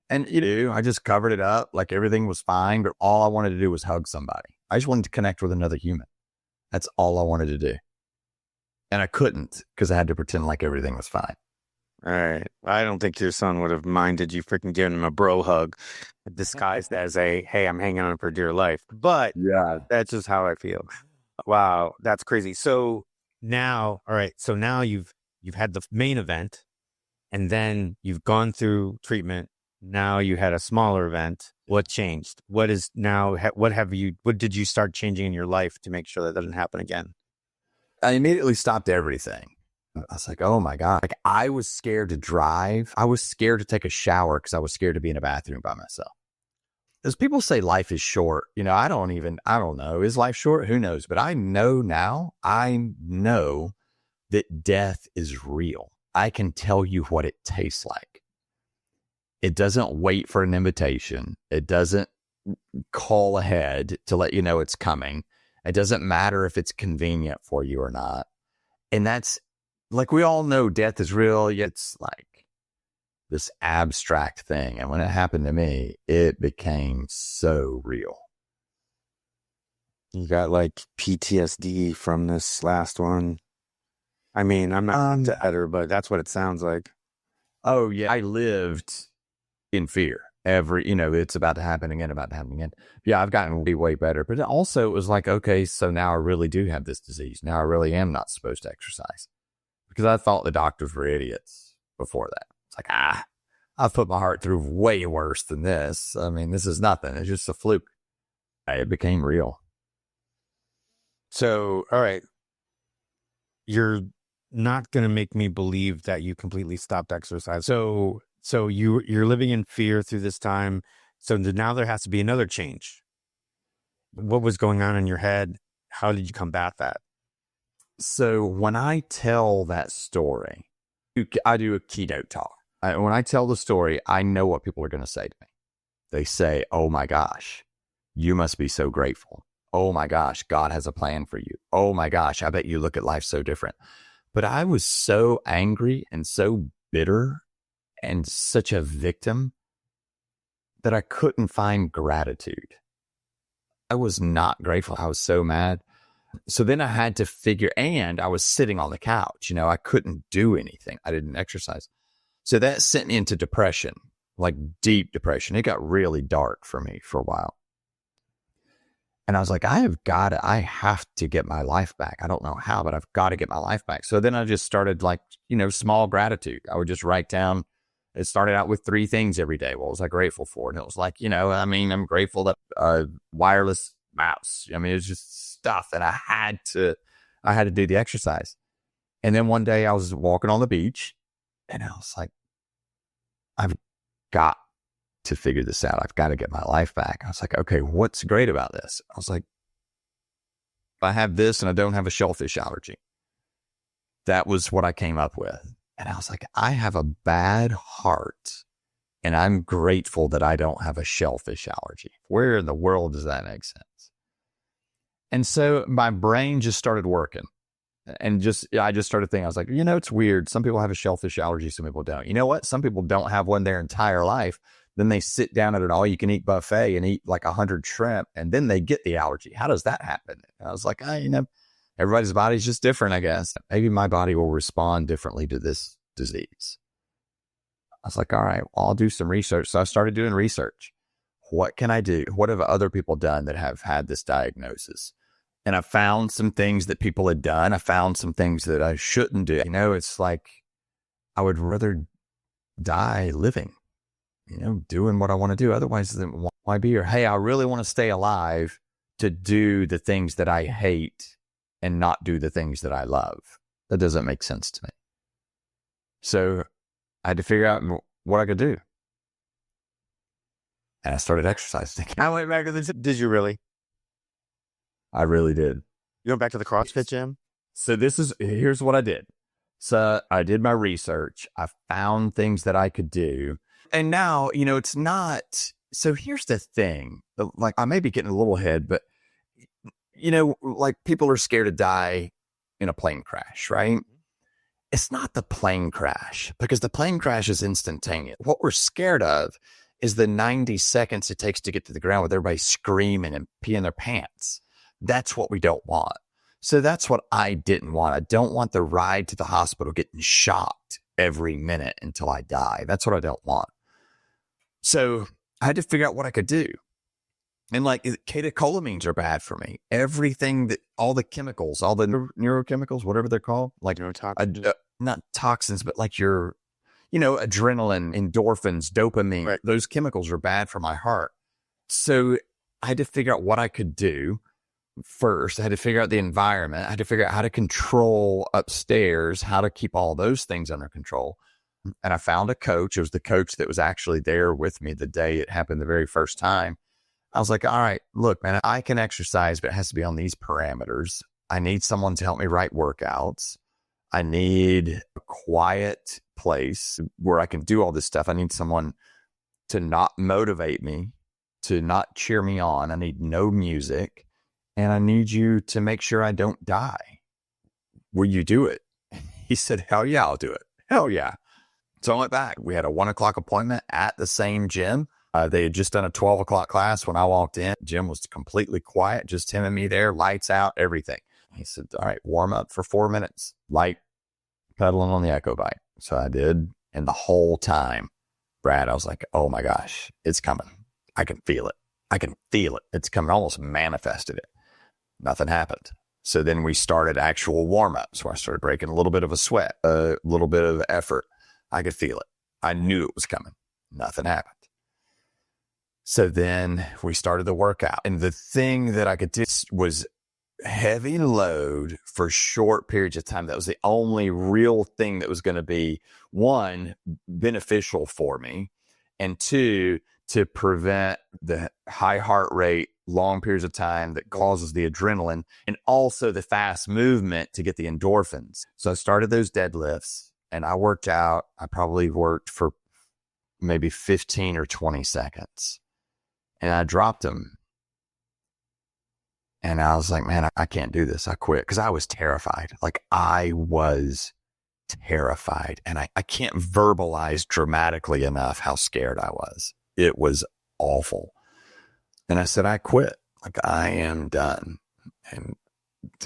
And I just covered it up like everything was fine, but all I wanted to do was hug somebody. I just wanted to connect with another human. That's all I wanted to do. And I couldn't because I had to pretend like everything was fine. All right. I don't think your son would have minded you freaking giving him a bro hug disguised as hey, I'm hanging on for dear life. But yeah, that's just how I feel. Wow. That's crazy. So now, all right. So now you've had the main event and then you've gone through treatment. Now you had a smaller event. What changed? What is now? What did you start changing in your life to make sure that doesn't happen again? I immediately stopped everything. I was like, oh my God. Like I was scared to drive. I was scared to take a shower because I was scared to be in a bathroom by myself. As people say life is short, I don't know. Is life short? Who knows? But I know now, that death is real. I can tell you what it tastes like. It doesn't wait for an invitation. It doesn't call ahead to let you know it's coming. It doesn't matter if it's convenient for you or not. And that's like, we all know death is real. Yet it's like this abstract thing. And when it happened to me, it became so real. You got like PTSD from this last one. I mean, I'm not a editor, but that's what it sounds like. Oh yeah. I lived in fear. It's about to happen again. Yeah, I've gotten way better. But also it was like, okay, so now I really do have this disease. Now I really am not supposed to exercise. Because I thought the doctors were idiots before that. It's like, I've put my heart through way worse than this. I mean, this is nothing. It's just a fluke. It became real. So, all right. You're not going to make me believe that you completely stopped exercise. So you're living in fear through this time. So now there has to be another change. What was going on in your head? How did you combat that? So when I tell that story, I do a keynote talk. When I tell the story, I know what people are going to say to me. They say, oh my gosh, you must be so grateful. Oh my gosh, God has a plan for you. Oh my gosh, I bet you look at life so different. But I was so angry and so bitter and such a victim that I couldn't find gratitude. I was not grateful. I was so mad. So then I had to figure, and I was sitting on the couch, I couldn't do anything. I didn't exercise. So that sent me into depression, like deep depression. It got really dark for me for a while. And I was like, I have to get my life back. I don't know how, but I've got to get my life back. So then I just started small gratitude. I would just write down. It started out with 3 things every day. What was I grateful for? And it was like, I'm grateful that wireless mouse. It's just stuff that I had to do the exercise. And then one day I was walking on the beach and I was like, I've got to figure this out. I've got to get my life back. I was like, okay, what's great about this? I was like, if I have this and I don't have a shellfish allergy. That was what I came up with. And I was like, I have a bad heart and I'm grateful that I don't have a shellfish allergy. Where in the world does that make sense? And so my brain just started working. And I just started thinking, I was like, it's weird. Some people have a shellfish allergy. Some people don't. You know what? Some people don't have one their entire life. Then they sit down at an all-you-can-eat buffet and eat like 100 shrimp, and then they get the allergy. How does that happen? And I was like, everybody's body's just different, I guess. Maybe my body will respond differently to this disease. I was like, all right, well, I'll do some research. So I started doing research. What can I do? What have other people done that have had this diagnosis? And I found some things that people had done. I found some things that I shouldn't do. It's like I would rather die living, doing what I want to do. Otherwise, then why be here? Hey, I really want to stay alive to do the things that I hate and not do the things that I love. That doesn't make sense to me. So I had to figure out what I could do. And I started exercising. I went back to the gym. Did you really? I really did. You went back to the CrossFit gym? So here's what I did. So I did my research. I found things that I could do. And now, it's not. So here's the thing. Like, I may be getting a little ahead, but, like people are scared to die in a plane crash, right? It's not the plane crash, because the plane crash is instantaneous. What we're scared of is the 90 seconds it takes to get to the ground with everybody screaming and peeing their pants. That's what we don't want. So that's what I didn't want. I don't want the ride to the hospital getting shocked every minute until I die. That's what I don't want. So I had to figure out what I could do. And like catecholamines are bad for me. Everything all the chemicals, all the neurochemicals, whatever they're called, like not toxins, but like your, adrenaline, endorphins, dopamine, right. Those chemicals are bad for my heart. So I had to figure out what I could do. First, I had to figure out the environment. I had to figure out how to control upstairs, how to keep all those things under control. And I found a coach. It was the coach that was actually there with me the day it happened the very first time. I was like, all right, look, man, I can exercise, but it has to be on these parameters. I need someone to help me write workouts. I need a quiet place where I can do all this stuff. I need someone to not motivate me, to not cheer me on. I need no music. And I need you to make sure I don't die. Will you do it? He said, hell yeah, I'll do it. Hell yeah. So I went back. We had a 1:00 appointment at the same gym. They had just done a 12:00 class. When I walked in, gym was completely quiet, just him and me there, lights out, everything. He said, all right, warm up for 4 minutes, light pedaling on the Echo bike. So I did. And the whole time, Brad, I was like, oh my gosh, it's coming. I can feel it. I can feel it. It's coming. Almost manifested it. Nothing happened. So then we started actual warm-ups where I started breaking a little bit of a sweat, a little bit of effort. I could feel it. I knew it was coming. Nothing happened. So then we started the workout. And the thing that I could do was heavy load for short periods of time. That was the only real thing that was going to be, one, beneficial for me, and two, to prevent the high heart rate, long periods of time that causes the adrenaline, and also the fast movement to get the endorphins. So I started those deadlifts and I worked out. I probably worked for maybe 15 or 20 seconds and I dropped them. And I was like, man, I can't do this. I quit because I was terrified. Like I was terrified, and I can't verbalize dramatically enough how scared I was. It was awful. And I said, I quit. Like, I am done. And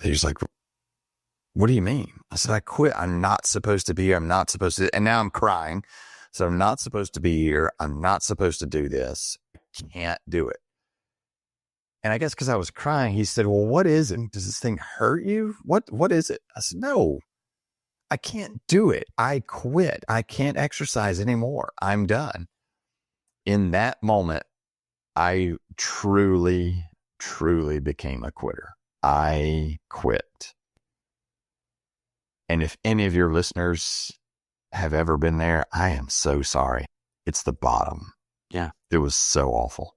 he's like, what do you mean? I said, I quit. I'm not supposed to be here. I'm not supposed to. And now I'm crying. So I'm not supposed to be here. I'm not supposed to do this. I can't do it. And I guess because I was crying, he said, well, what is it? Does this thing hurt you? What is it? I said, no, I can't do it. I quit. I can't exercise anymore. I'm done. In that moment, I truly, truly became a quitter. I quit. And if any of your listeners have ever been there, I am so sorry. It's the bottom. Yeah. It was so awful.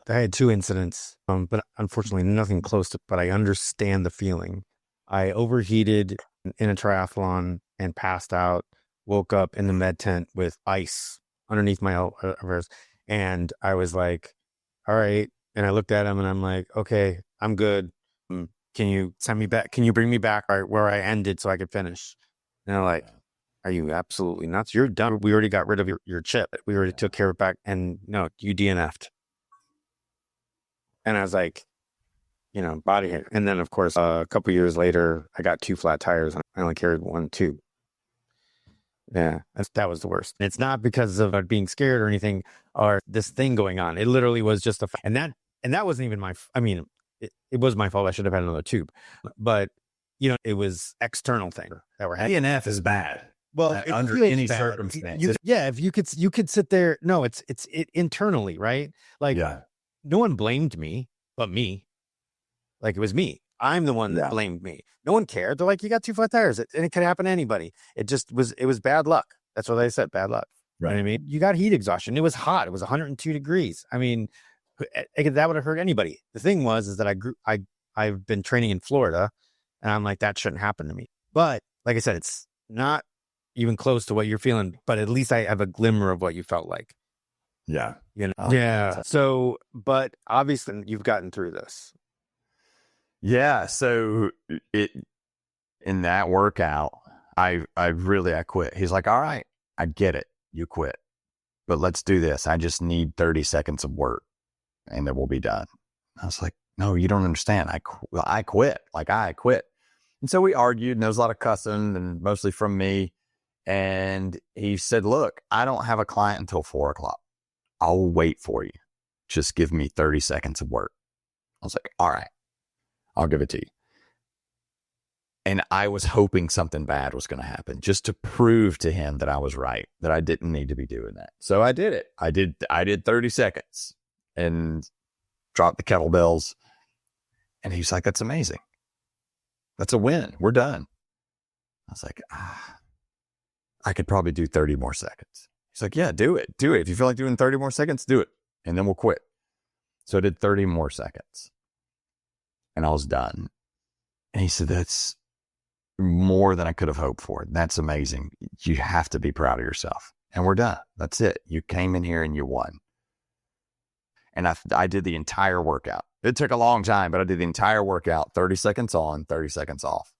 I had 2 incidents, but unfortunately nothing close to, but I understand the feeling. I overheated in a triathlon and passed out, woke up in the med tent with ice underneath my elbows. And I was like, all right. And I looked at him and I'm like, okay, I'm good. can you send me back? Can you bring me back right where I ended so I could finish? And they're like, are you absolutely nuts? You're done. We already got rid of your chip. We already took care of it back. And no, you DNF'd. And I was like, body hit. And then, of course, a couple years later, I got 2 flat tires. And I only carried 1 tube. Yeah, that was the worst. And it's not because of being scared or anything or this thing going on. It literally was just and that wasn't even it was my fault. I should have had another tube. But, it was external thing that were happening. DNF is bad. Well, under any circumstance. If you could sit there. No, it's internally, right? Like, no one blamed me but me. Like, it was me. I'm the one that blamed me. No one cared. They're like, you got 2 flat tires. And it could happen to anybody. It was bad luck. That's what they said. Bad luck. Right. You know what I mean? You got heat exhaustion. It was hot. It was 102 degrees. I mean, that would have hurt anybody. The thing is that I've been training in Florida and I'm like, that shouldn't happen to me. But like I said, it's not even close to what you're feeling, but at least I have a glimmer of what you felt like. Yeah. Yeah. So, but obviously you've gotten through this. Yeah. So in that workout, I quit. He's like, all right, I get it. You quit, but let's do this. I just need 30 seconds of work and then we'll be done. I was like, no, you don't understand. I quit. Like, I quit. And so we argued and there was a lot of cussing and mostly from me. And he said, look, I don't have a client until 4:00. I'll wait for you. Just give me 30 seconds of work. I was like, all right, I'll give it to you. And I was hoping something bad was going to happen just to prove to him that I was right, that I didn't need to be doing that. So I did it. I did 30 seconds and dropped the kettlebells. And he's like, that's amazing. That's a win. We're done. I was like, I could probably do 30 more seconds. He's like, yeah, do it. Do it. If you feel like doing 30 more seconds, do it. And then we'll quit. So I did 30 more seconds and I was done. And he said, that's more than I could have hoped for. That's amazing. You have to be proud of yourself. And we're done. That's it. You came in here and you won. And I did the entire workout. It took a long time, but I did the entire workout, 30 seconds on, 30 seconds off.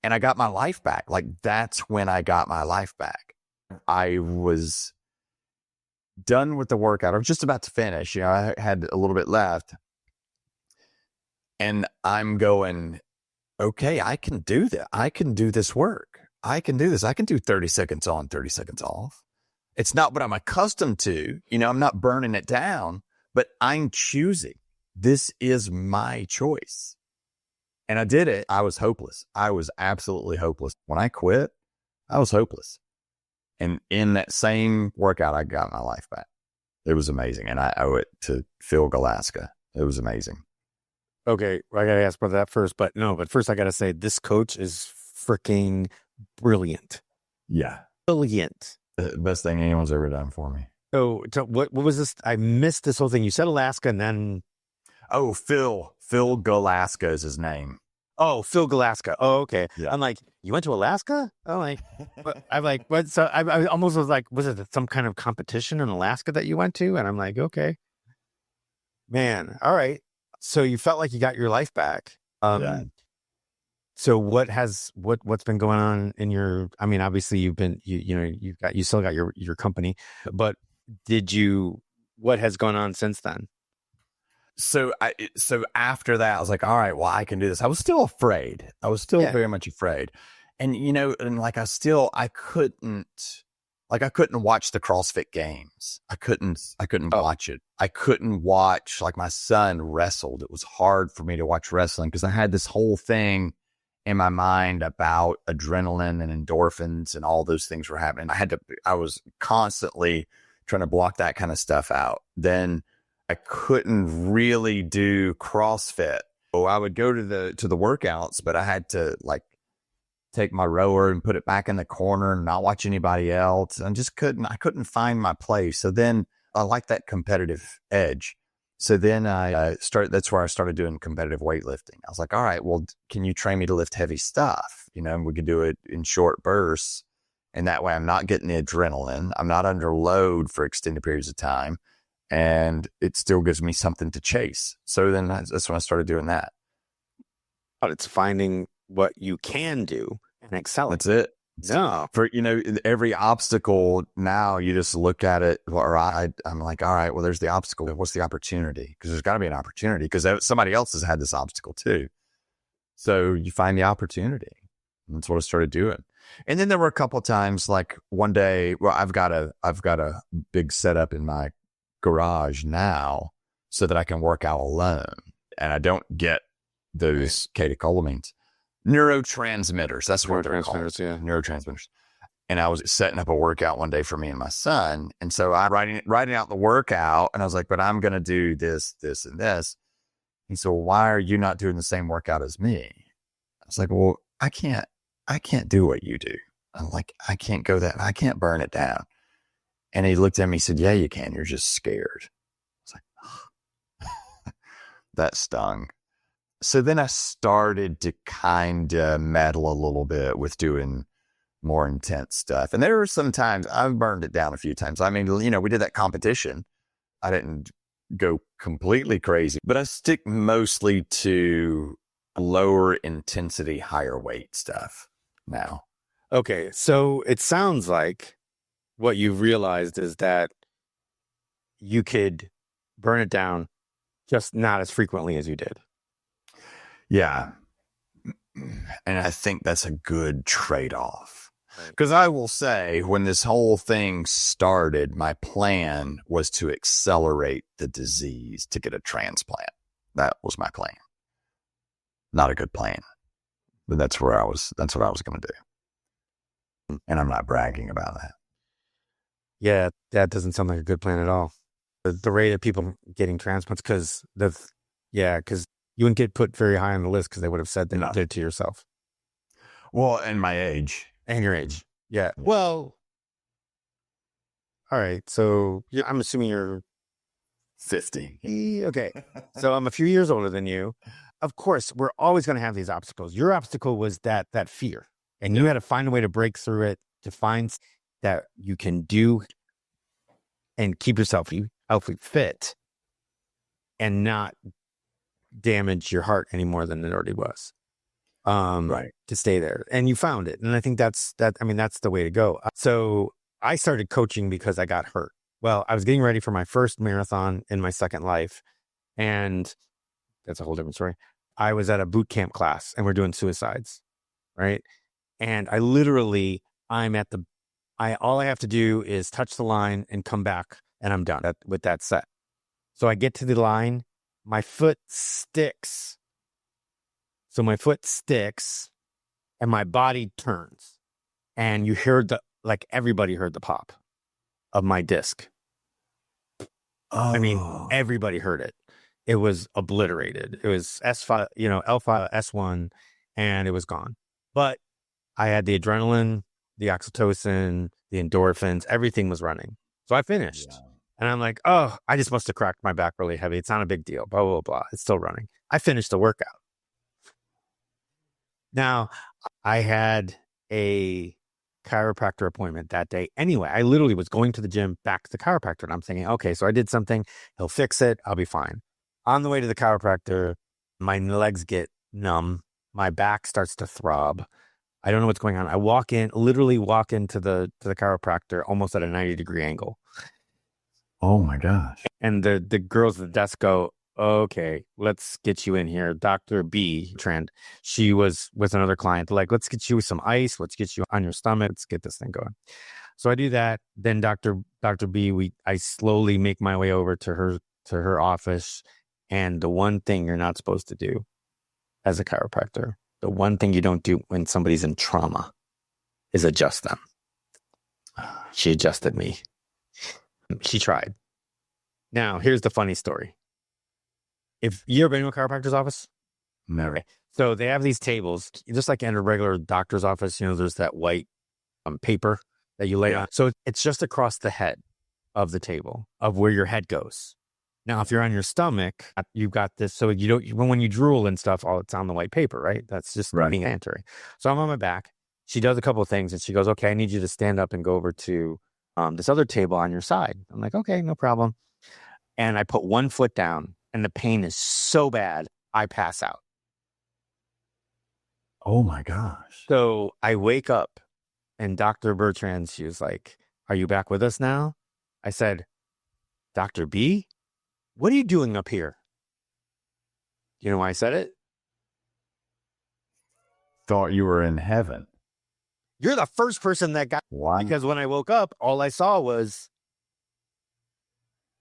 And I got my life back. Like, that's when I got my life back. I was done with the workout. I was just about to finish. I had a little bit left. And I'm going, okay, I can do that. I can do this work. I can do this. I can do 30 seconds on, 30 seconds off. It's not what I'm accustomed to. I'm not burning it down, but I'm choosing. This is my choice. And I did it. I was hopeless. I was absolutely hopeless. When I quit, I was hopeless. And in that same workout, I got my life back. It was amazing. And I owe it to Phil Galaska. It was amazing. Okay, I got to ask about that first. But first I got to say, this coach is freaking brilliant. Yeah. Brilliant. The best thing anyone's ever done for me. So what was this? I missed this whole thing. You said Alaska and then... Oh, Phil Galaska is his name. Oh, Phil Galaska. Oh, okay. Yeah. I'm like, you went to Alaska? I'm like, what? So I almost was like, was it some kind of competition in Alaska that you went to? And I'm like, okay, man. All right. So you felt like you got your life back. Yeah. So what's been going on in your, obviously you've been, you still got your company, but what has gone on since then? So after that, I was like, all right, well, I can do this. I was still afraid. I was still very much afraid. And, I couldn't watch the CrossFit games. I couldn't watch it. I couldn't watch, like, my son wrestled. It was hard for me to watch wrestling because I had this whole thing in my mind about adrenaline and endorphins and all those things were happening. I was constantly trying to block that kind of stuff out. Then I couldn't really do CrossFit. So I would go to the workouts, but I had to, like, take my rower and put it back in the corner and not watch anybody else. And I couldn't find my place. So then I like that competitive edge. So then that's where I started doing competitive weightlifting. I was like, all right, well, can you train me to lift heavy stuff? We could do it in short bursts. And that way I'm not getting the adrenaline. I'm not under load for extended periods of time. And it still gives me something to chase. So then that's when I started doing that. It's finding what you can do and excelling. That's it. No. For, every obstacle now you just look at it, or I'm like, all right, well, there's the obstacle. What's the opportunity? Because there's got to be an opportunity because somebody else has had this obstacle too. So you find the opportunity. And that's what I started doing. And then there were a couple of times, like one day, well, I've got a big setup in my garage now so that I can work out alone. And I don't get those catecholamines. Neurotransmitters. That's what they're called. Yeah. Neurotransmitters. And I was setting up a workout one day for me and my son. And so I'm writing out the workout. And I was like, but I'm going to do this, this, and this. He said, well, why are you not doing the same workout as me? I was like, well, I can't do what you do. I'm like, I can't I can't burn it down. And he looked at me and said, yeah, you can. You're just scared. I was like, oh. That stung. So then I started to kind of meddle a little bit with doing more intense stuff. And there were some times I've burned it down a few times. I mean, we did that competition. I didn't go completely crazy, but I stick mostly to lower intensity, higher weight stuff now. Okay. So it sounds like what you've realized is that you could burn it down, just not as frequently as you did. Yeah. And I think that's a good trade-off. Because I will say, when this whole thing started, my plan was to accelerate the disease to get a transplant. That was my plan. Not a good plan, but that's what I was going to do. And I'm not bragging about that. Yeah, that doesn't sound like a good plan at all. The rate of people getting transplants, because you wouldn't get put very high on the list because they would have said that you did it to yourself. Well, and my age. And your age. Yeah. Well, all right. So I'm assuming you're 50. Okay. So I'm a few years older than you. Of course, we're always going to have these obstacles. Your obstacle was that fear. And you had to find a way to break through it, to find that you can do and keep yourself healthy, fit, and not damage your heart any more than it already was. Right. To stay there. And you found it. And I think that's the way to go. So I started coaching because I got hurt. Well, I was getting ready for my first marathon in my second life. And that's a whole different story. I was at a boot camp class and we're doing suicides. Right. And I literally, all I have to do is touch the line and come back and I'm done with that set. So I get to the line, my foot sticks. So my foot sticks and my body turns and you heard everybody heard the pop of my disc. Oh. I mean, everybody heard it. It was obliterated. It was S5, L5, S1, and it was gone. But I had the adrenaline, the oxytocin, the endorphins, everything was running. So I finished. Yeah. And I'm like, oh, I just must have cracked my back really heavy. It's not a big deal, blah, blah, blah. It's still running. I finished the workout. Now, I had a chiropractor appointment that day. Anyway, I literally was going to the gym, back to the chiropractor, and I'm thinking, okay, so I did something. He'll fix it. I'll be fine. On the way to the chiropractor, my legs get numb. My back starts to throb. I don't know what's going on. I literally walk into the chiropractor almost at a 90-degree angle. Oh my gosh. And the girls at the desk go, okay, let's get you in here. Dr. B, Trend, she was with another client. Like, let's get you some ice. Let's get you on your stomach. Let's get this thing going. So I do that. Then Dr. B, I slowly make my way over to her office. And the one thing you're not supposed to do as a chiropractor, the one thing you don't do when somebody's in trauma is adjust them. She adjusted me. She tried. Now, here's the funny story. If you ever been to a chiropractor's office? Never. Okay. So they have these tables, just like in a regular doctor's office, there's that white paper that you lay on. So it's just across the head of the table of where your head goes. Now, if you're on your stomach, you've got this. So when you drool and stuff, it's on the white paper, right? That's just being entering. So I'm on my back. She does a couple of things and she goes, okay, I need you to stand up and go over to this other table on your side. I'm like, okay, no problem. And I put one foot down and the pain is so bad, I pass out. Oh my gosh. So I wake up and Dr. Bertrand, she was like, "Are you back with us now?" I said, "Dr. B, what are you doing up here?" You know why I said it? Thought you were in heaven. You're the first person that got, Why? because when I woke up, all I saw was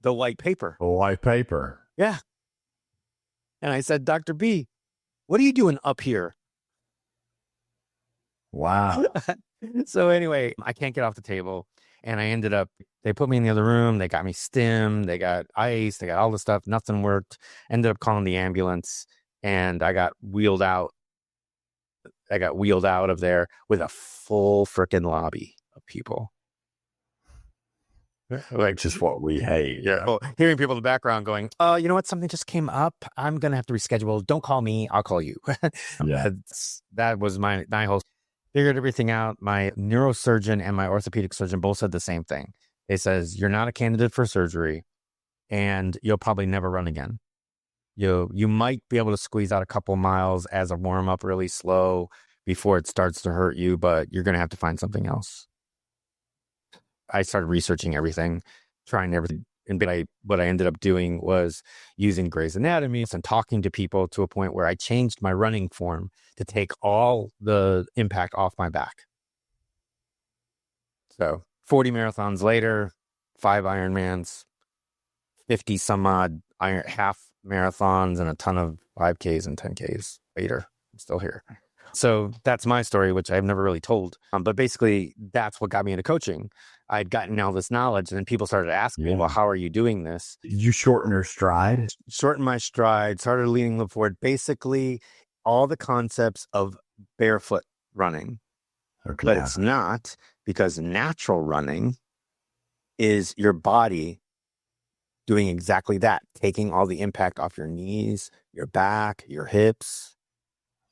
the white paper. The white paper. Yeah. And I said, "Dr. B, what are you doing up here?" Wow. So anyway, I can't get off the table. And I ended up, they put me in the other room. They got me stim. They got ice. They got all the stuff. Nothing worked. Ended up calling the ambulance and I got wheeled out. I got wheeled out of there with a full freaking lobby of people. Like, Just what we hate. yeah. Well, hearing people in the background going, "Oh, you know what? Something just came up. I'm going to have to reschedule. Don't call me. I'll call you." Yeah. That was my whole, figured everything out. My neurosurgeon and my orthopedic surgeon both said the same thing. They says, "You're not a candidate for surgery and you'll probably never run again. You might be able to squeeze out a couple miles as a warm up really slow before it starts to hurt you, but you're going to have to find something else." I started researching everything, trying everything. And what I ended up doing was using Grey's Anatomy and talking to people to a point where I changed my running form to take all the impact off my back. So 40 marathons later, 5 Ironmans, 50 some odd half marathons, and a ton of 5Ks and 10Ks later. I'm still here. So that's my story, which I've never really told. But basically, that's what got me into coaching. I'd gotten all this knowledge, and then people started asking me, "Well, how are you doing this?" Did you shorten your stride? Shorten my stride, started leaning a little forward. Basically, all the concepts of barefoot running. Okay. But it's not, because natural running is your body doing exactly that, taking all the impact off your knees, your back, your hips.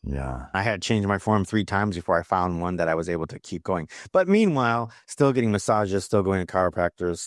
Yeah. I had changed my form 3 times before I found one that I was able to keep going. But meanwhile, still getting massages, still going to chiropractors,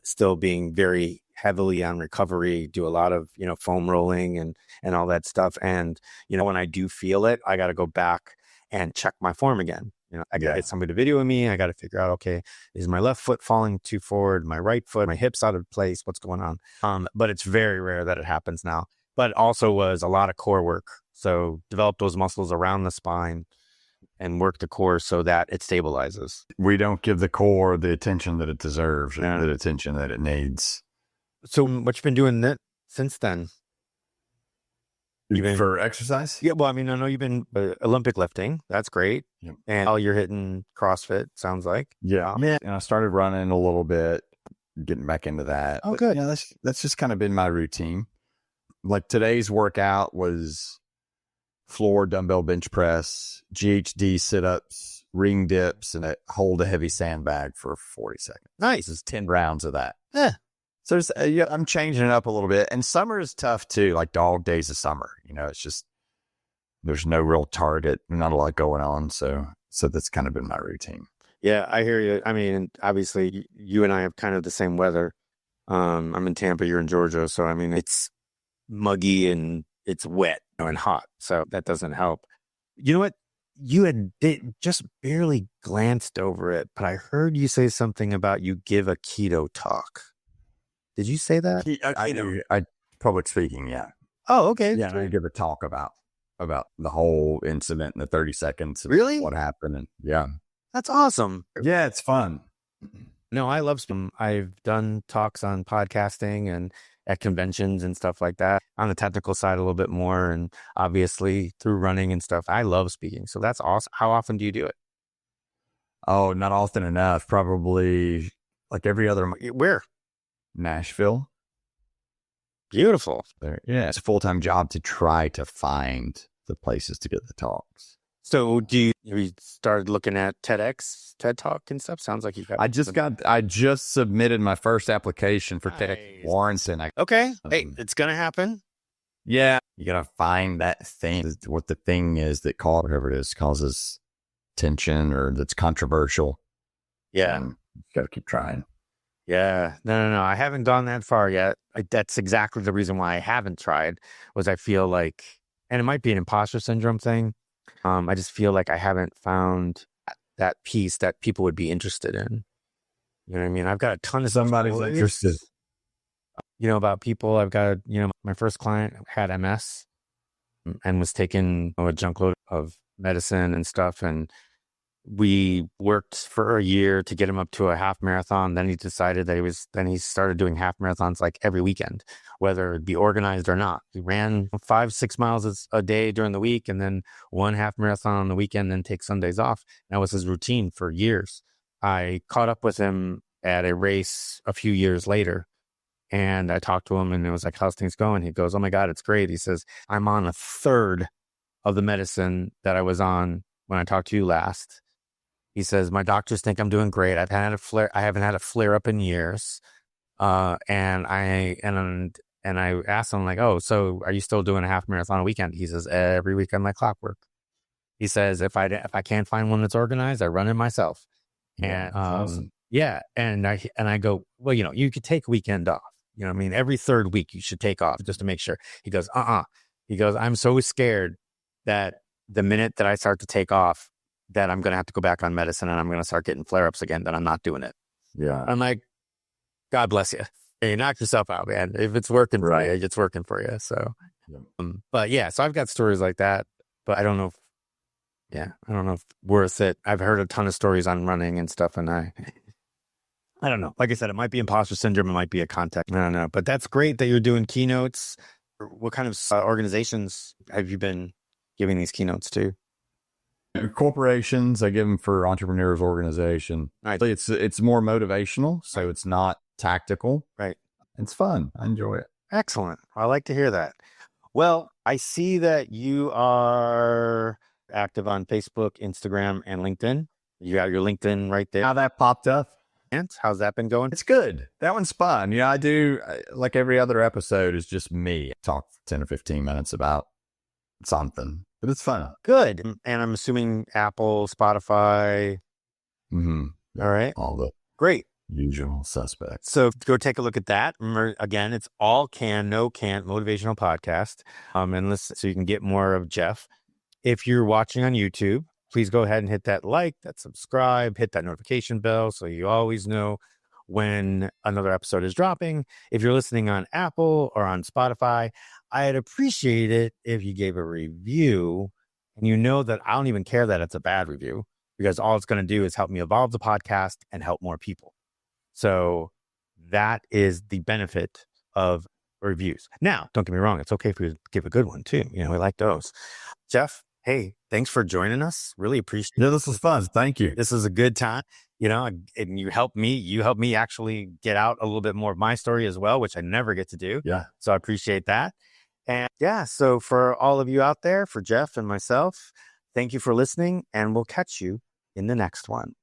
still being very heavily on recovery, do a lot of, foam rolling and all that stuff. And, when I do feel it, I got to go back and check my form again. I got to get somebody to video me. I got to figure out, okay, is my left foot falling too forward? My right foot, my hips out of place? What's going on? But it's very rare that it happens now. But also was a lot of core work. So develop those muscles around the spine and work the core so that it stabilizes. We don't give the core the attention that it deserves, the attention that it needs. So what you been doing since then? For exercise? Yeah, well, I mean, I know you've been Olympic lifting. That's great. Yep. And you're hitting CrossFit, sounds like. Yeah. And I started running a little bit, getting back into that. Oh, good. Yeah, that's just kind of been my routine. Like today's workout was floor dumbbell bench press, GHD sit-ups, ring dips, and hold a heavy sandbag for 40 seconds. Nice. It's 10 rounds of that. Yeah. So I'm changing it up a little bit. And summer is tough too, like dog days of summer. It's just, there's no real target, not a lot going on. So that's kind of been my routine. Yeah, I hear you. I mean, obviously you and I have kind of the same weather. I'm in Tampa, you're in Georgia. So, I mean, it's muggy and it's wet and hot. So that doesn't help. You know what? You had just barely glanced over it, but I heard you say something about you give a keto talk. Did you say that? I public speaking, yeah. Oh, okay. Yeah, I give a talk about the whole incident in the 30 seconds. Really? What happened. And yeah. That's awesome. Yeah, it's fun. No, I love them. I've done talks on podcasting and at conventions and stuff like that, on the technical side a little bit more, and obviously through running and stuff. I love speaking. So that's awesome. How often do you do it? Oh, not often enough. Probably like every other month. Where? Nashville. Beautiful. Yeah, it's a full-time job to try to find the places to get the talks. So have you started looking at TEDx, TED Talk and stuff? Sounds like you've got. I just submitted my first application for TEDx Warrenton. Okay. Hey, it's going to happen. Yeah. You got to find that thing, what the thing is that causes tension or that's controversial. Yeah. You got to keep trying. Yeah. No. I haven't gone that far yet. That's exactly the reason why I haven't tried, was I feel like, and it might be an imposter syndrome thing. I just feel like I haven't found that piece that people would be interested in. You know what I mean? I've got a ton of Somebody's stories, interested. about people. I've got, my first client had MS and was taking a junk load of medicine and stuff. And we worked for a year to get him up to a half marathon. Then he decided that he started doing half marathons like every weekend, whether it be organized or not. He ran 5-6 miles a day during the week and then one half marathon on the weekend, then take Sundays off. That was his routine for years. I caught up with him at a race a few years later and I talked to him and it was like, how's things going? He goes, oh my God, it's great. He says, I'm on a third of the medicine that I was on when I talked to you last. He says, my doctors think I'm doing great. I haven't had a flare up in years. And I asked him like, oh, so are you still doing a half marathon a weekend? He says, every weekend like clockwork. He says, if I can't find one that's organized, I run it myself. Yeah, And, awesome. yeah. And I go, well, you could take a weekend off. You know what I mean? Every third week you should take off just to make sure. He goes, He goes, I'm so scared that the minute that I start to take off, that I'm going to have to go back on medicine and I'm going to start getting flare-ups again, that I'm not doing it. Yeah. I'm like, God bless you. Hey, knock yourself out, man. If it's working for you, it's working for you. So, but yeah, so I've got stories like that, but I don't know if worth it. I've heard a ton of stories on running and stuff. And I don't know. Like I said, it might be imposter syndrome. It might be a contact. I don't know, but that's great that you're doing keynotes. What kind of organizations have you been giving these keynotes to? Corporations. I give them for entrepreneurs organization. Right. It's more motivational, so it's not tactical. Right. It's fun. I enjoy it. Excellent. I like to hear that. Well, I see that you are active on Facebook, Instagram, and LinkedIn. You got your LinkedIn right there. How that popped up. And how's that been going? It's good. That one's fun. I do, like every other episode is just me. Talk for 10 or 15 minutes about something, but it's fun. Good. And I'm assuming Apple, Spotify. Mm-hmm. All right. All the great usual suspects. So go take a look at that. Remember, again, it's all can, no can't motivational podcast. And listen, so you can get more of Jeff. If you're watching on YouTube, please go ahead and hit that like, that subscribe, hit that notification bell so you always know when another episode is dropping. If you're listening on Apple or on Spotify, I'd appreciate it if you gave a review. And you know that I don't even care that it's a bad review, because all it's going to do is help me evolve the podcast and help more people. So that is the benefit of reviews. Now, don't get me wrong. It's okay if you give a good one too. We like those. Jeff, hey, thanks for joining us. Really appreciate it. Yeah, this was fun. Thank you. This is a good time, and you helped me actually get out a little bit more of my story as well, which I never get to do. Yeah. So I appreciate that. And yeah, so for all of you out there, for Jeff and myself, thank you for listening, and we'll catch you in the next one.